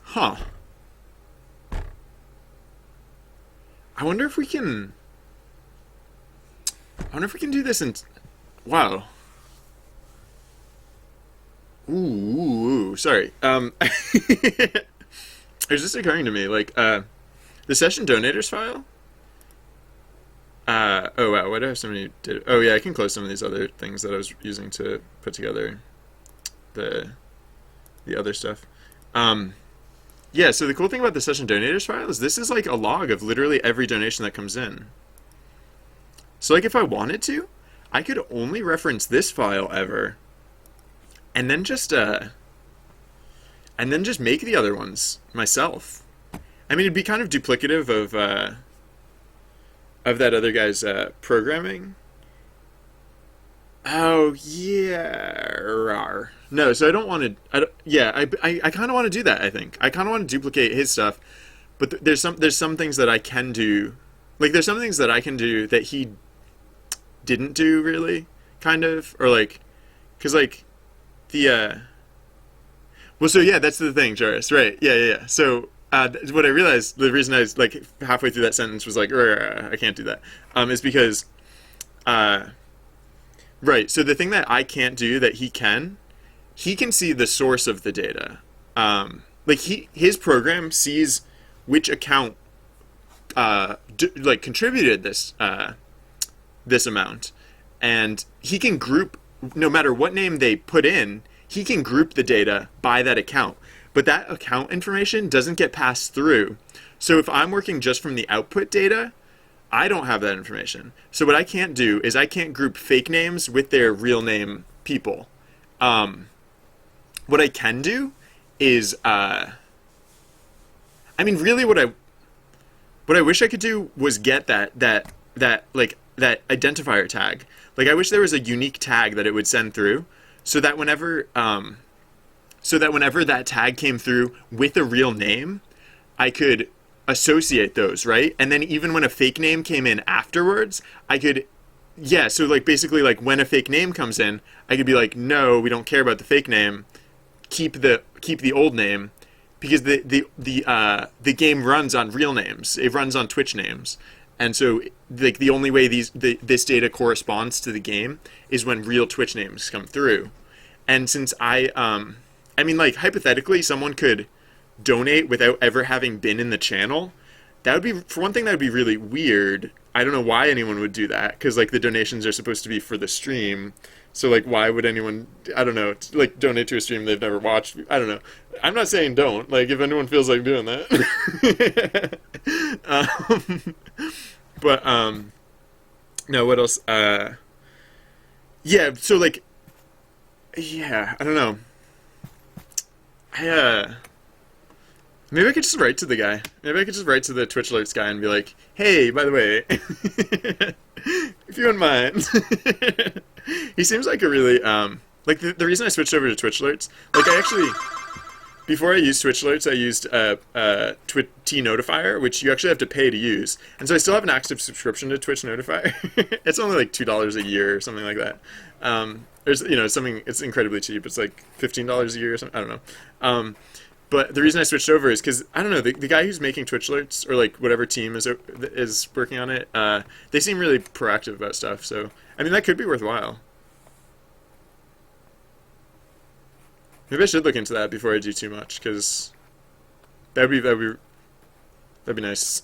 Speaker 1: Huh. I wonder if we can. I wonder if we can do this in. Wow. Ooh, sorry. It was just occurring to me, like, the session donators file. Oh wow, why do I have so many? Oh yeah, I can close some of these other things that I was using to put together the other stuff. Yeah, so the cool thing about the session donators file is this is like a log of literally every donation that comes in. So like if I wanted to, I could only reference this file ever, and then just make the other ones myself. I mean, it'd be kind of duplicative of that other guy's programming. Oh yeah, rawr. No. So I don't want to. Yeah, I kind of want to do that. I think I kind of want to duplicate his stuff, but there's some things that I can do. Like there's some things that I can do that he didn't do really, kind of, or like, cause like the well, so yeah, that's the thing, Joris, right? Yeah. So what I realized, the reason I was like halfway through that sentence was like, I can't do that, is because right. So the thing that I can't do that he can see the source of the data. Like his program sees which account like contributed this amount, and he can group no matter what name they put in. He can group the data by that account, but that account information doesn't get passed through. So if I'm working just from the output data, I don't have that information. So what I can't do is I can't group fake names with their real name people. What I can do is, I mean, really, what I wish I could do was get that identifier tag. Like, I wish there was a unique tag that it would send through, so that whenever that tag came through with a real name, I could associate those, right? And then even when a fake name came in afterwards, I could, yeah. So like basically, like when a fake name comes in, I could be like, no, we don't care about the fake name. Keep the old name, because the game runs on real names. It runs on Twitch names, and so like the only way this data corresponds to the game is when real Twitch names come through. And since I mean, like, hypothetically, someone could donate without ever having been in the channel. That would be, for one thing, that would be really weird. I don't know why anyone would do that, because, like, the donations are supposed to be for the stream. So, like, why would anyone, I don't know, like, donate to a stream they've never watched? I don't know. I'm not saying don't. Like, if anyone feels like doing that. But, no, what else? Yeah, so, like, yeah, I don't know. Maybe I could just write to the guy. Maybe I could just write to the Twitch alerts guy and be like, "Hey, by the way, if you wouldn't mind." He seems like a really like the reason I switched over to Twitch alerts. Like I actually, before I used Twitch alerts, I used T Notifier, which you actually have to pay to use, and so I still have an active subscription to Twitch Notifier. It's only like $2 a year or something like that. There's something, it's incredibly cheap. It's like $15 a year or something. I don't know. But the reason I switched over is because, I don't know, the guy who's making Twitch alerts, or like whatever team is working on it, they seem really proactive about stuff. So, I mean, that could be worthwhile. Maybe I should look into that before I do too much, because that'd be nice.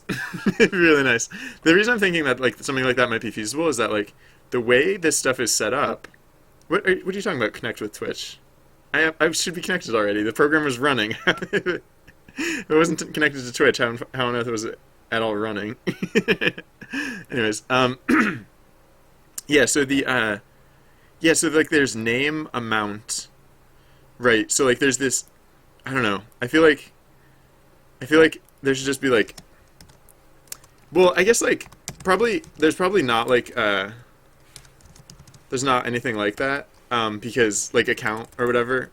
Speaker 1: It'd be really nice. The reason I'm thinking that like something like that might be feasible is that like the way this stuff is set up. What are you talking about? Connect with Twitch? I should be connected already. The program was running. If it wasn't connected to Twitch, how on earth was it at all running? Anyways, yeah. So so like there's name amount, right? So like there's this. I don't know. I feel like there should just be like. Well, I guess like there's probably not like there's not anything like that. Because like account or whatever,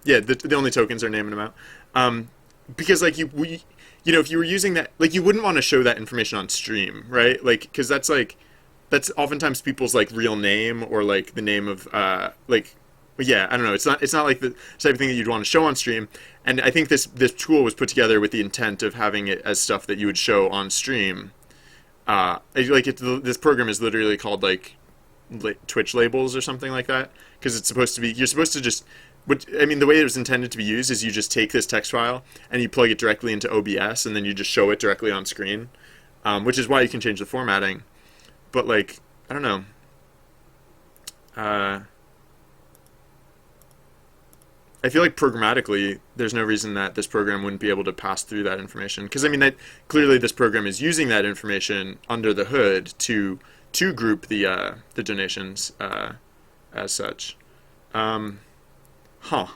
Speaker 1: yeah, the only tokens are name and amount. Because like if you were using that, like you wouldn't want to show that information on stream, right? Like because that's oftentimes people's like real name or like the name of like, yeah, I don't know. It's not like the type of thing that you'd want to show on stream. And I think this tool was put together with the intent of having it as stuff that you would show on stream. This program is literally called like Twitch labels or something like that, because it's supposed to be, you're supposed to just, the way it was intended to be used is you just take this text file and you plug it directly into OBS and then you just show it directly on screen, which is why you can change the formatting. But like, I don't know. I feel like programmatically, there's no reason that this program wouldn't be able to pass through that information. Because that clearly this program is using that information under the hood to group the donations as such. I know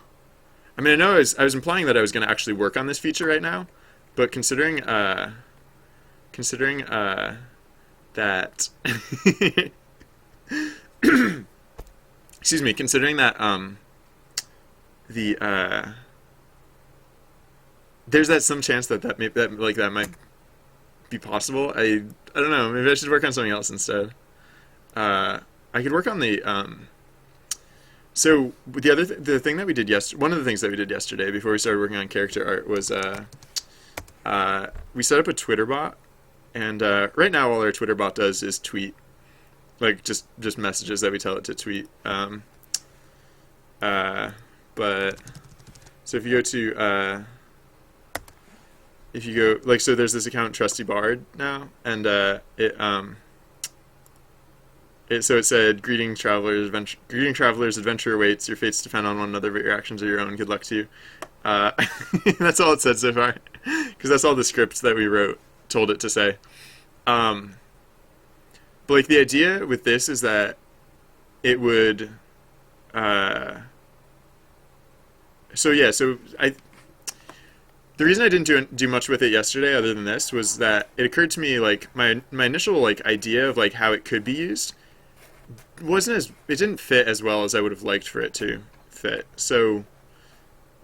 Speaker 1: I was implying that I was going to actually work on this feature right now, but considering that excuse me, considering that there's some chance that might be possible. I don't know. Maybe I should work on something else instead. I could work on the so the thing that we did one of the things that we did yesterday before we started working on character art was we set up a Twitter bot, and right now all our Twitter bot does is tweet, like just messages that we tell it to tweet. But so if you go like, so there's this account Trusty Bard now, and it said, greeting travelers, adventure awaits, your fates depend on one another, but your actions are your own, good luck to you. That's all it said so far, because that's all the scripts that we wrote told it to say. But like the idea with this is that it would the reason I didn't do much with it yesterday other than this was that it occurred to me like my initial like idea of like how it could be used it didn't fit as well as I would have liked for it to fit. So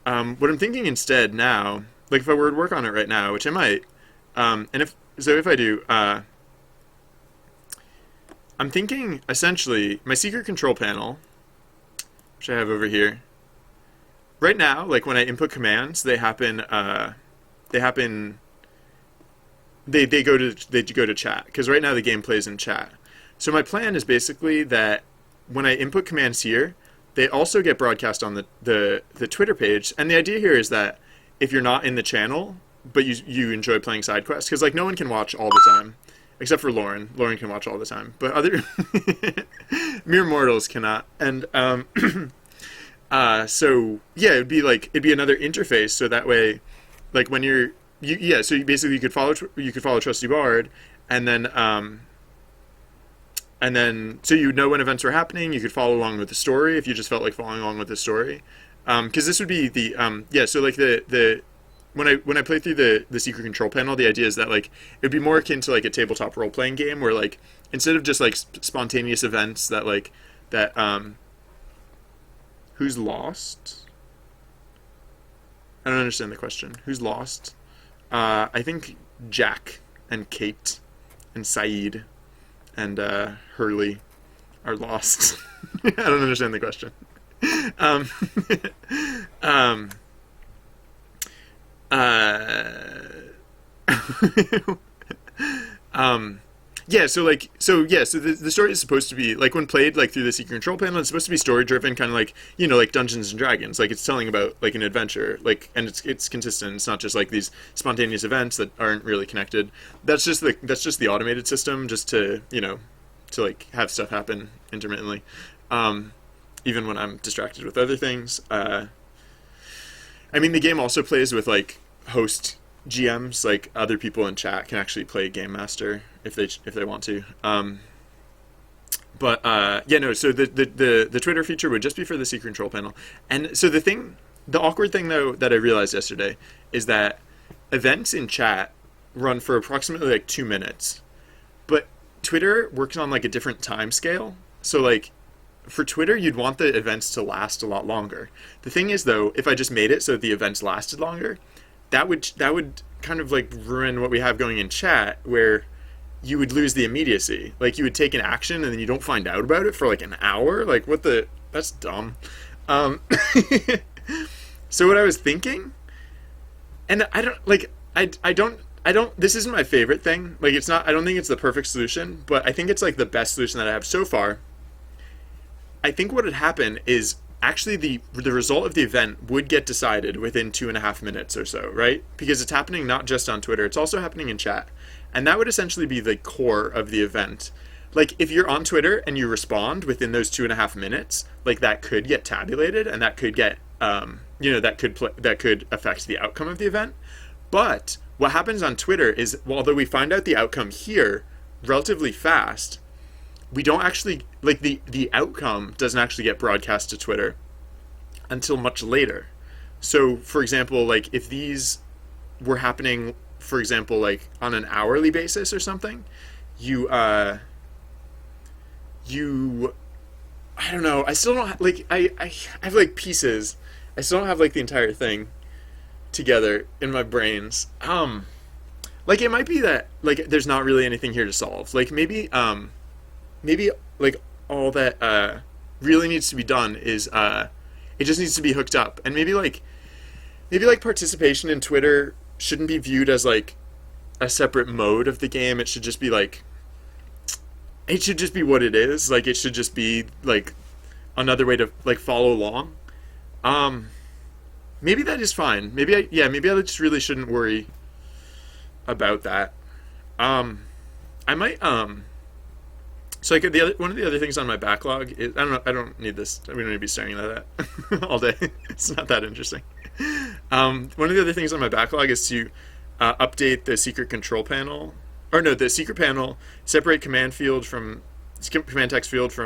Speaker 1: what I'm thinking instead now, like if I were to work on it right now, which I might, and if I do, I'm thinking essentially my secret control panel, which I have over here, right now, like when I input commands, they happen they go to chat because right now the game plays in chat. So my plan is basically that when I input commands here, they also get broadcast on the Twitter page. And the idea here is that if you're not in the channel, but you enjoy playing side quests, because like no one can watch all the time, except for Lauren. Lauren can watch all the time, but other mere mortals cannot. And so yeah, it'd be another interface. So that way, like when yeah, so you basically you could follow Trusty Bard, and then so you know when events were happening. You could follow along with the story if you just felt like following along with the story, because this would be the yeah. So like the when I play through the secret control panel, the idea is that like it would be more akin to like a tabletop role playing game where like instead of just like spontaneous events that like that who's lost? I don't understand the question. Who's lost? I think Jack and Kate and Saeed and Hurley are lost. I don't understand the question. Um, um, um, yeah, so the story is supposed to be like when played like through the secret control panel, it's supposed to be story driven, kind of like like Dungeons and Dragons, like it's telling about like an adventure, like and it's consistent. It's not just like these spontaneous events that aren't really connected. That's just the automated system, just to to like have stuff happen intermittently, even when I'm distracted with other things. I mean, the game also plays with like host GMs, like other people in chat can actually play Game Master if they want to. But yeah, no. So the Twitter feature would just be for the secret control panel. And so the awkward thing though that I realized yesterday is that events in chat run for approximately like 2 minutes, but Twitter works on like a different time scale. So like for Twitter, you'd want the events to last a lot longer. The thing is though, if I just made it so the events lasted longer, that would kind of like ruin what we have going in chat, where you would lose the immediacy. Like you would take an action and then you don't find out about it for like an hour. Like that's dumb. So what I was thinking, and I don't like, I don't, this isn't my favorite thing. Like it's not, I don't think it's the perfect solution, but I think it's like the best solution that I have so far. I think what would happen is actually the result of the event would get decided within 2.5 minutes or so, right? Because it's happening not just on Twitter, it's also happening in chat. And that would essentially be the core of the event. Like if you're on Twitter and you respond within those 2.5 minutes, like that could get tabulated and that could get, that could affect the outcome of the event. But what happens on Twitter is, although we find out the outcome here relatively fast, we don't actually, like the outcome doesn't actually get broadcast to Twitter until much later. So for example, like if these were happening, for example, like on an hourly basis or something, I don't know, I still don't have, like I have like pieces. I still don't have like the entire thing together in my brains. Like it might be that like there's not really anything here to solve. Like maybe like all that really needs to be done is it just needs to be hooked up, and maybe like participation in Twitter shouldn't be viewed as like a separate mode of the game. It should just be like, it should just be what it is. Like it should just be like another way to like follow along. Maybe that is fine. Maybe I just really shouldn't worry about that. I might so like one of the other things on my backlog is, I don't need this. We don't need to be staring at that all day. It's not that interesting. One of the other things on my backlog is to update the secret control panel, or no, the secret panel, separate command text field from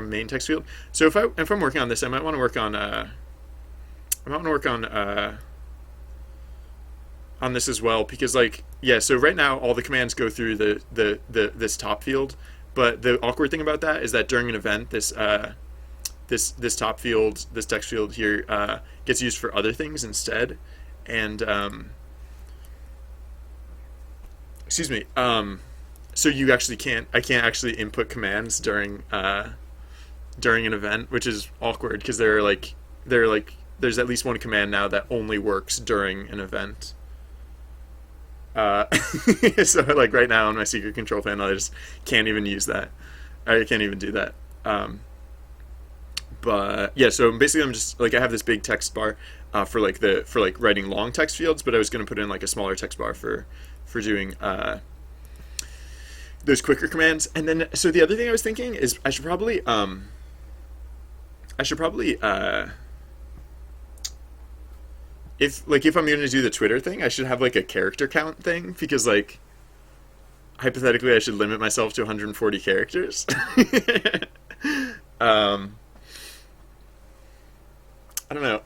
Speaker 1: main text field. So if I'm working on this, I might want to work on this as well, because like yeah, so right now all the commands go through this top field. But the awkward thing about that is that during an event, this top field, this text field here, gets used for other things instead, and excuse me. So I can't actually input commands during an event, which is awkward because there are like there's at least one command now that only works during an event. Uh, so like right now on my secret control panel, I just can't even use that. I can't even do that. But yeah, so basically I'm just like I have this big text bar for like writing long text fields, but I was going to put in like a smaller text bar for doing those quicker commands. And then so the other thing I was thinking is I should probably if I'm going to do the Twitter thing, I should have like a character count thing because like hypothetically I should limit myself to 140 characters. um, I don't know.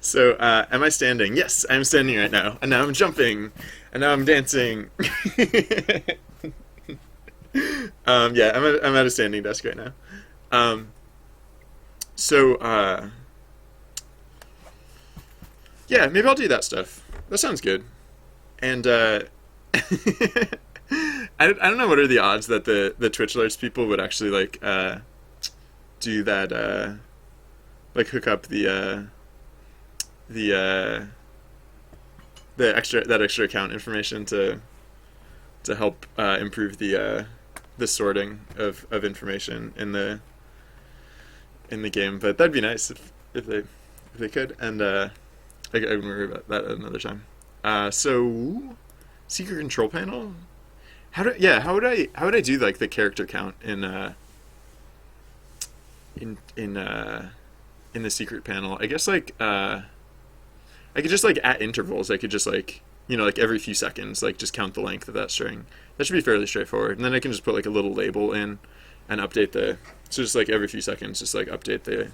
Speaker 1: So, am I standing? Yes, I'm standing right now, and now I'm jumping, and now I'm dancing. Yeah, I'm at a standing desk right now. Um, so, yeah, maybe I'll do that stuff. That sounds good. And I don't know what are the odds that the Twitch alerts people would actually like do that like hook up the extra account information to help improve the sorting of information in the game. But that'd be nice if they could. And I can worry about that another time. So secret control panel. How would I do like the character count in the secret panel? I guess like I could just like at intervals I could just like like every few seconds like just count the length of that string. That should be fairly straightforward. And then I can just put like a little label in and update so just like every few seconds just like update that.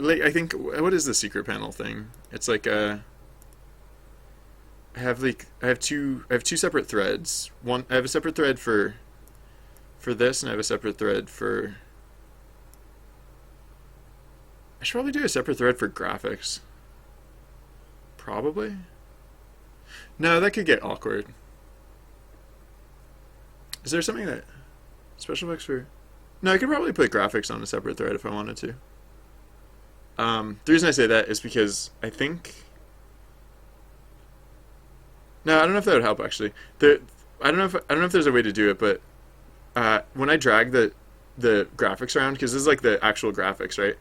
Speaker 1: Like I think what is the secret panel thing? It's like I have two separate threads. I have a separate thread for this, and I have a separate thread for. I should probably do a separate thread for graphics. Probably. No, that could get awkward. Is there something that special effects for? No, I could probably put graphics on a separate thread if I wanted to. The reason I say that is because I think. No, I don't know if that would help actually. I don't know if there's a way to do it, but when I drag the graphics around, because this is like the actual graphics, right?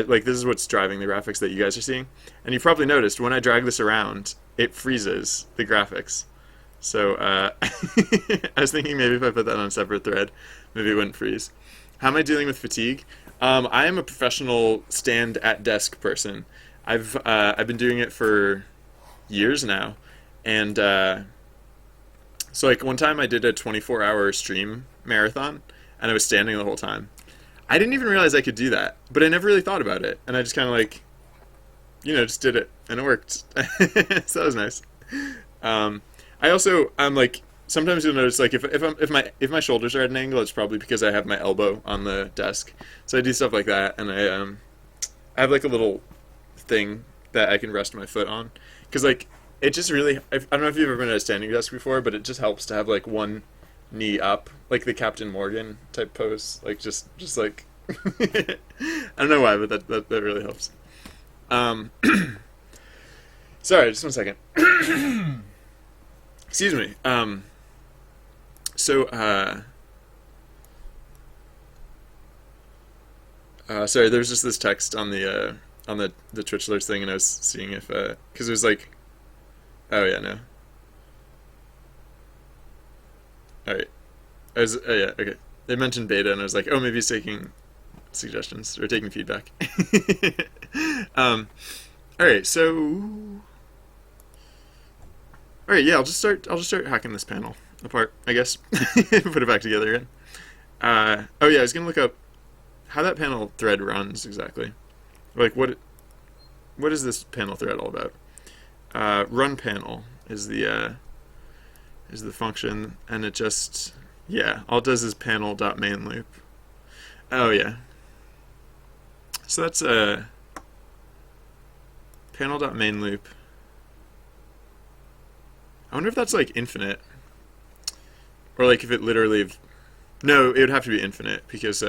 Speaker 1: Like this is what's driving the graphics that you guys are seeing, and you've probably noticed when I drag this around, it freezes the graphics. So I was thinking maybe if I put that on a separate thread, maybe it wouldn't freeze. How am I dealing with fatigue? I am a professional stand at desk person. I've been doing it for years now, and so like one time I did a 24-hour stream marathon, and I was standing the whole time. I didn't even realize I could do that, but I never really thought about it, and I just kind of like, just did it, and it worked. So that was nice. I'm like sometimes you'll notice like if my shoulders are at an angle, it's probably because I have my elbow on the desk. So I do stuff like that, and I have like a little thing that I can rest my foot on, because like it just really I don't know if you've ever been at a standing desk before, but it just helps to have like one knee up, like the Captain Morgan type pose, like just like I don't know why, but that really helps. Sorry, just 1 second. Excuse me. So sorry, there was just this text on the Twitch alerts thing, and I was seeing if because it was like, oh yeah, no. All right. Oh yeah, okay. They mentioned beta, and I was like, oh, maybe he's taking suggestions or taking feedback. All right, so, all right, yeah, I'll just start hacking this panel apart, I guess. Put it back together again. Oh yeah, I was gonna look up how that panel thread runs exactly. Like what is this panel thread all about? Run panel is the function, and it just all it does is panel.main loop. Oh yeah. So that's panel.main loop. I wonder if that's like infinite, or like if it literally No, it would have to be infinite because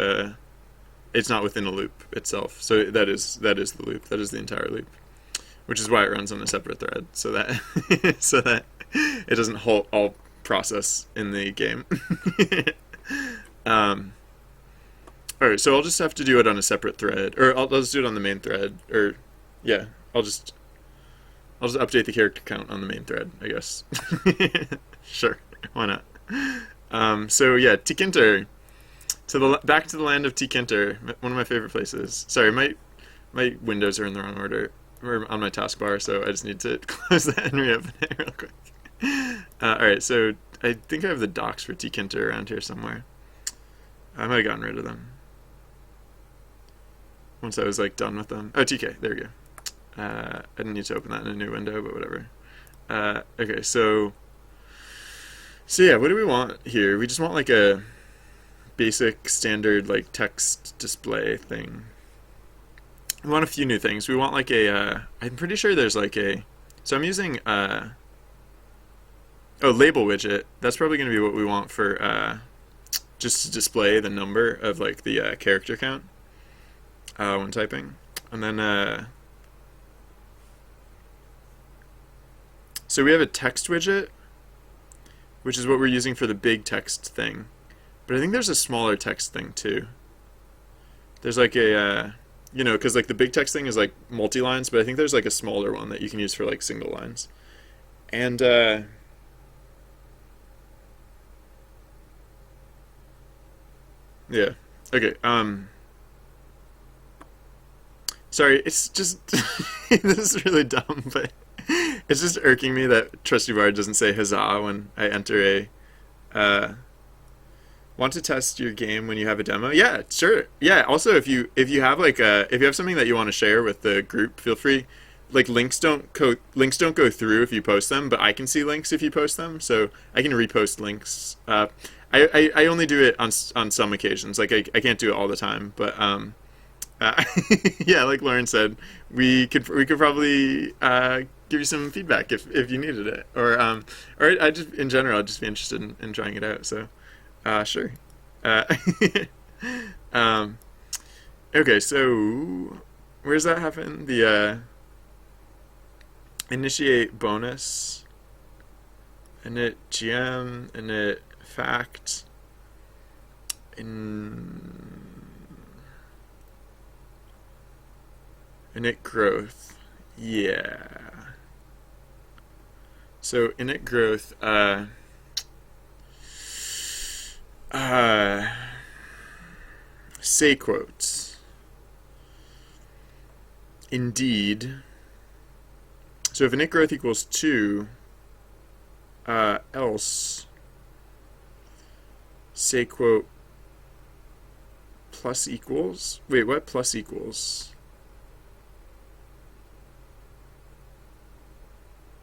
Speaker 1: it's not within a loop itself. So that is the loop. That is the entire loop, which is why it runs on a separate thread, so that so that it doesn't halt all process in the game. um, all right, so I'll just have to do it on a separate thread, or I'll just do it on the main thread, or yeah, I'll just update the character count on the main thread, I guess. Sure, why not? So yeah, Tikinter, back to the land of Tikinter, one of my favorite places. Sorry, my windows are in the wrong order. We're on my taskbar, so I just need to close that and reopen it real quick. All right, so I think I have the docs for Tikinter around here somewhere. I might have gotten rid of them once I was like done with them. Oh, TK, there we go. I didn't need to open that in a new window, but whatever. Okay, so yeah, what do we want here? We just want like a basic standard like text display thing. We want a few new things. We want like I'm pretty sure there's like so I'm using label widget. That's probably going to be what we want for just to display the number of like the character count when typing. And then so we have a text widget, which is what we're using for the big text thing. But I think there's a smaller text thing too. There's like a because like the big text thing is like multi-lines, but I think there's like a smaller one that you can use for like single lines. And yeah. Okay. Sorry, it's just this is really dumb, but it's just irking me that Trusty Bard doesn't say huzzah when I enter a want to test your game when you have a demo? Yeah, sure. Yeah. Also, if you have like if you have something that you want to share with the group, feel free. Like links don't go through if you post them, but I can see links if you post them, so I can repost links. I only do it on some occasions. Like I can't do it all the time, but yeah, like Lauren said, we could probably give you some feedback if you needed it, or I just in general I'd just be interested in trying it out. So. Sure. Uh, okay, so where's that happen? The initiate bonus, init gem, init fact, init growth. Yeah. So init growth. Say quotes. Indeed. So if init growth equals 2, else say quote plus equals. Wait, what plus equals?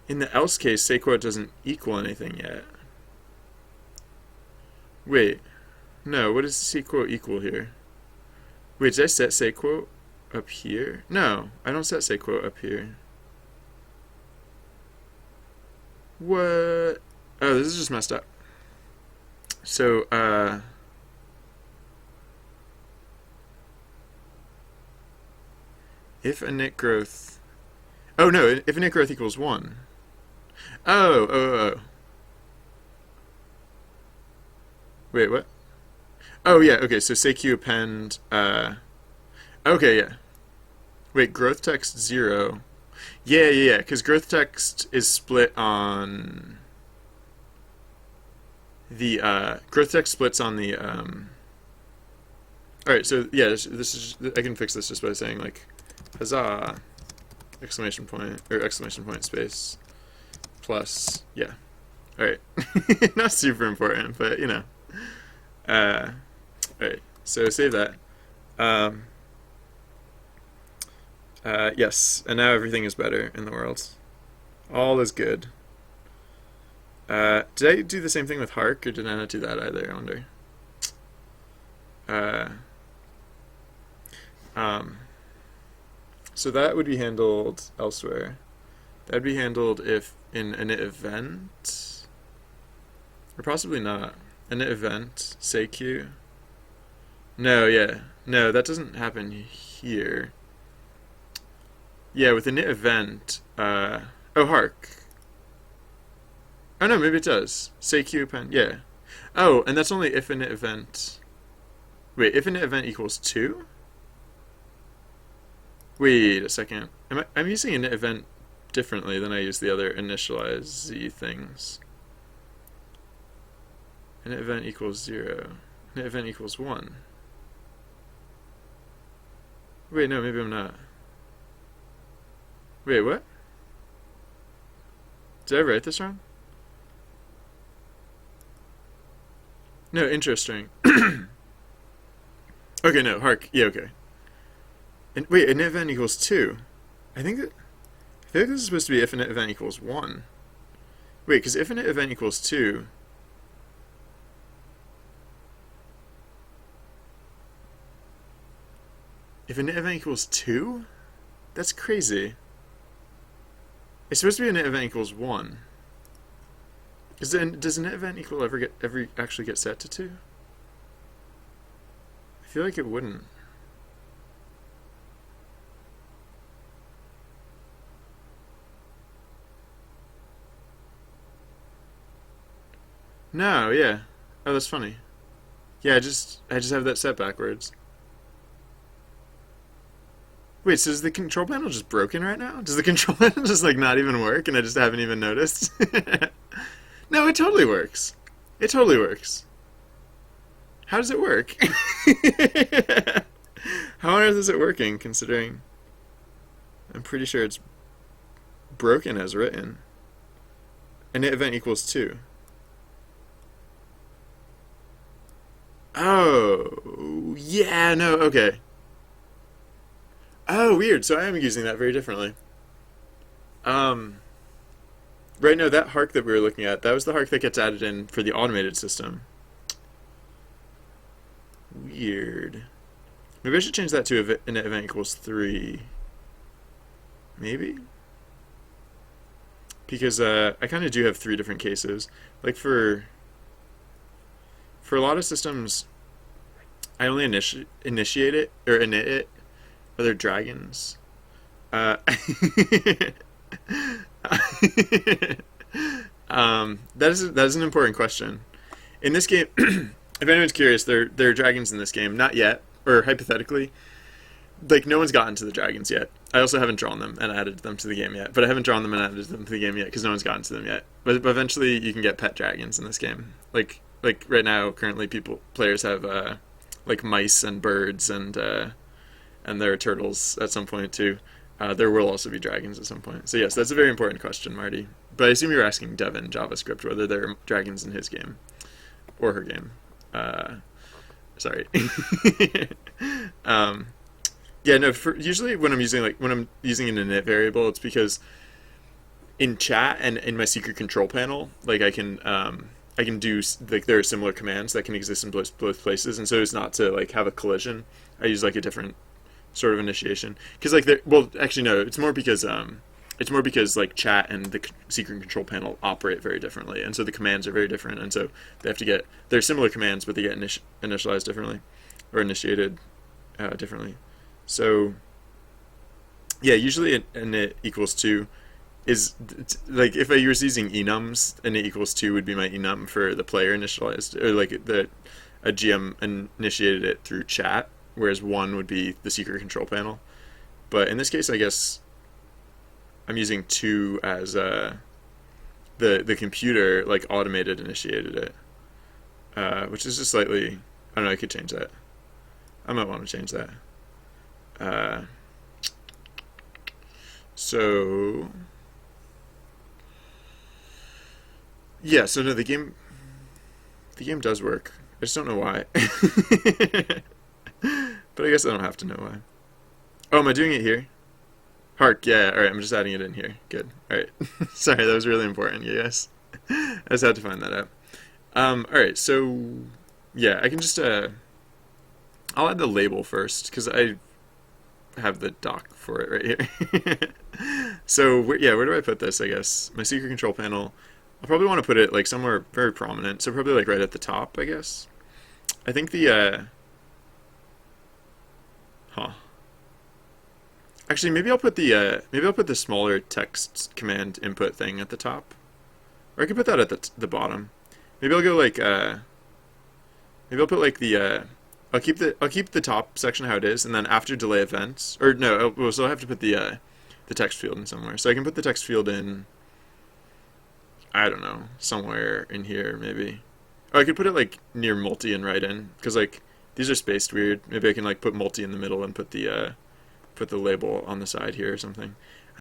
Speaker 1: In the else case, say quote doesn't equal anything yet. Wait, no, what does say quote equal here? Wait, did I set say quote up here? No, I don't set say quote up here. What? Oh, this is just messed up. So, if init growth... Oh, no, if init growth equals 1. Oh. Wait, what? Oh, yeah, okay, so say q append, okay, yeah. Wait, growth text 0. Yeah, because growth text is split on the, growth text splits on the, alright, so, yeah, this is, I can fix this just by saying, like, huzzah, exclamation point, or exclamation point space, plus, yeah. Alright. Not super important, but, you know. Alright, so save that. Yes, and now everything is better in the world. All is good. Did I do the same thing with Hark, or did I not do that either, I wonder? So that would be handled elsewhere. That would be handled if in an event, or possibly not. init event, say queue. No, yeah. No, that doesn't happen here. Yeah, with init event, oh, hark. Oh no, maybe it does. Say queue append, yeah. Oh, and that's only if init event. Wait, if init event equals 2? Wait a second. I'm using init event differently than I use the other initialize z things. Init event equals 0. Init event equals 1. Wait, no, maybe I'm not. Wait, what? Did I write this wrong? No, interesting. Okay, no, hark. Yeah, okay. And wait, init event equals 2. I think that I feel like this is supposed to be if init event equals 1. Wait, because if init event equals 2. If init event equals 2? That's crazy. It's supposed to be init event equals 1. Does init event equal ever actually get set to 2? I feel like it wouldn't. No, yeah. Oh, that's funny. Yeah, I just have that set backwards. Wait, so is the control panel just broken right now? Does the control panel just like not even work and I just haven't even noticed? No, it totally works. It totally works. How does it work? How on earth is it working considering I'm pretty sure it's broken as written. Init event equals 2. Oh, yeah, no, okay. Oh, weird. So I am using that very differently. Um, right, no, that hark that we were looking at, that was the hark that gets added in for the automated system. Weird. Maybe I should change that to init event equals 3. Maybe? Because I kind of do have 3 different cases. Like for a lot of systems, I only initiate it or init it. Are there dragons? That is an important question. In this game, if anyone's curious, there are dragons in this game. Not yet, or hypothetically, like no one's gotten to the dragons yet. I also haven't drawn them and added them to the game yet. But I haven't drawn them and added them to the game yet because no one's gotten to them yet. But eventually, you can get pet dragons in this game. Like right now, currently, players have like mice and birds and there are turtles at some point too. There will also be dragons at some point. So yes, that's a very important question, Marty. But I assume you were asking Devin JavaScript whether there are dragons in his game or her game. Sorry. Yeah, no. Usually when I'm using an init variable, it's because in chat and in my secret control panel, like I can do like there are similar commands that can exist in both places, and so as not to like have a collision, I use like a different sort of initiation. Because like actually no, it's more because like chat and the secret control panel operate very differently, and so the commands are very different, and so they're similar commands, but they get initialized differently or initiated differently. So yeah, usually init equals 2 is like if I was using enums, init equals 2 would be my enum for the player initialized, or like a GM initiated it through chat, whereas 1 would be the secret control panel. But in this case, I guess I'm using 2 as the computer like automated initiated it, which is just slightly, I don't know, I could change that. I might want to change that. So yeah, so no, the game does work. I just don't know why. But I guess I don't have to know why. Oh, am I doing it here? Hark, yeah, alright, I'm just adding it in here. Good. Alright. Sorry, that was really important, you guys. I just had to find that out. Alright, so yeah, I can just I'll add the label first, because I have the doc for it right here. So yeah, where do I put this, I guess? My secret control panel. I'll probably want to put it like somewhere very prominent, so probably like right at the top, I guess. I think the huh. Actually, maybe I'll put the smaller text command input thing at the top, or I could put that at the bottom. Maybe I'll go like maybe I'll put like I'll keep the top section how it is, and then after delay events, or no, we'll still have to put the text field in somewhere. So I can put the text field in, I don't know, somewhere in here maybe. Oh, I could put it like near multi and write in, because like these are spaced weird. Maybe I can like put multi in the middle and put the label on the side here or something.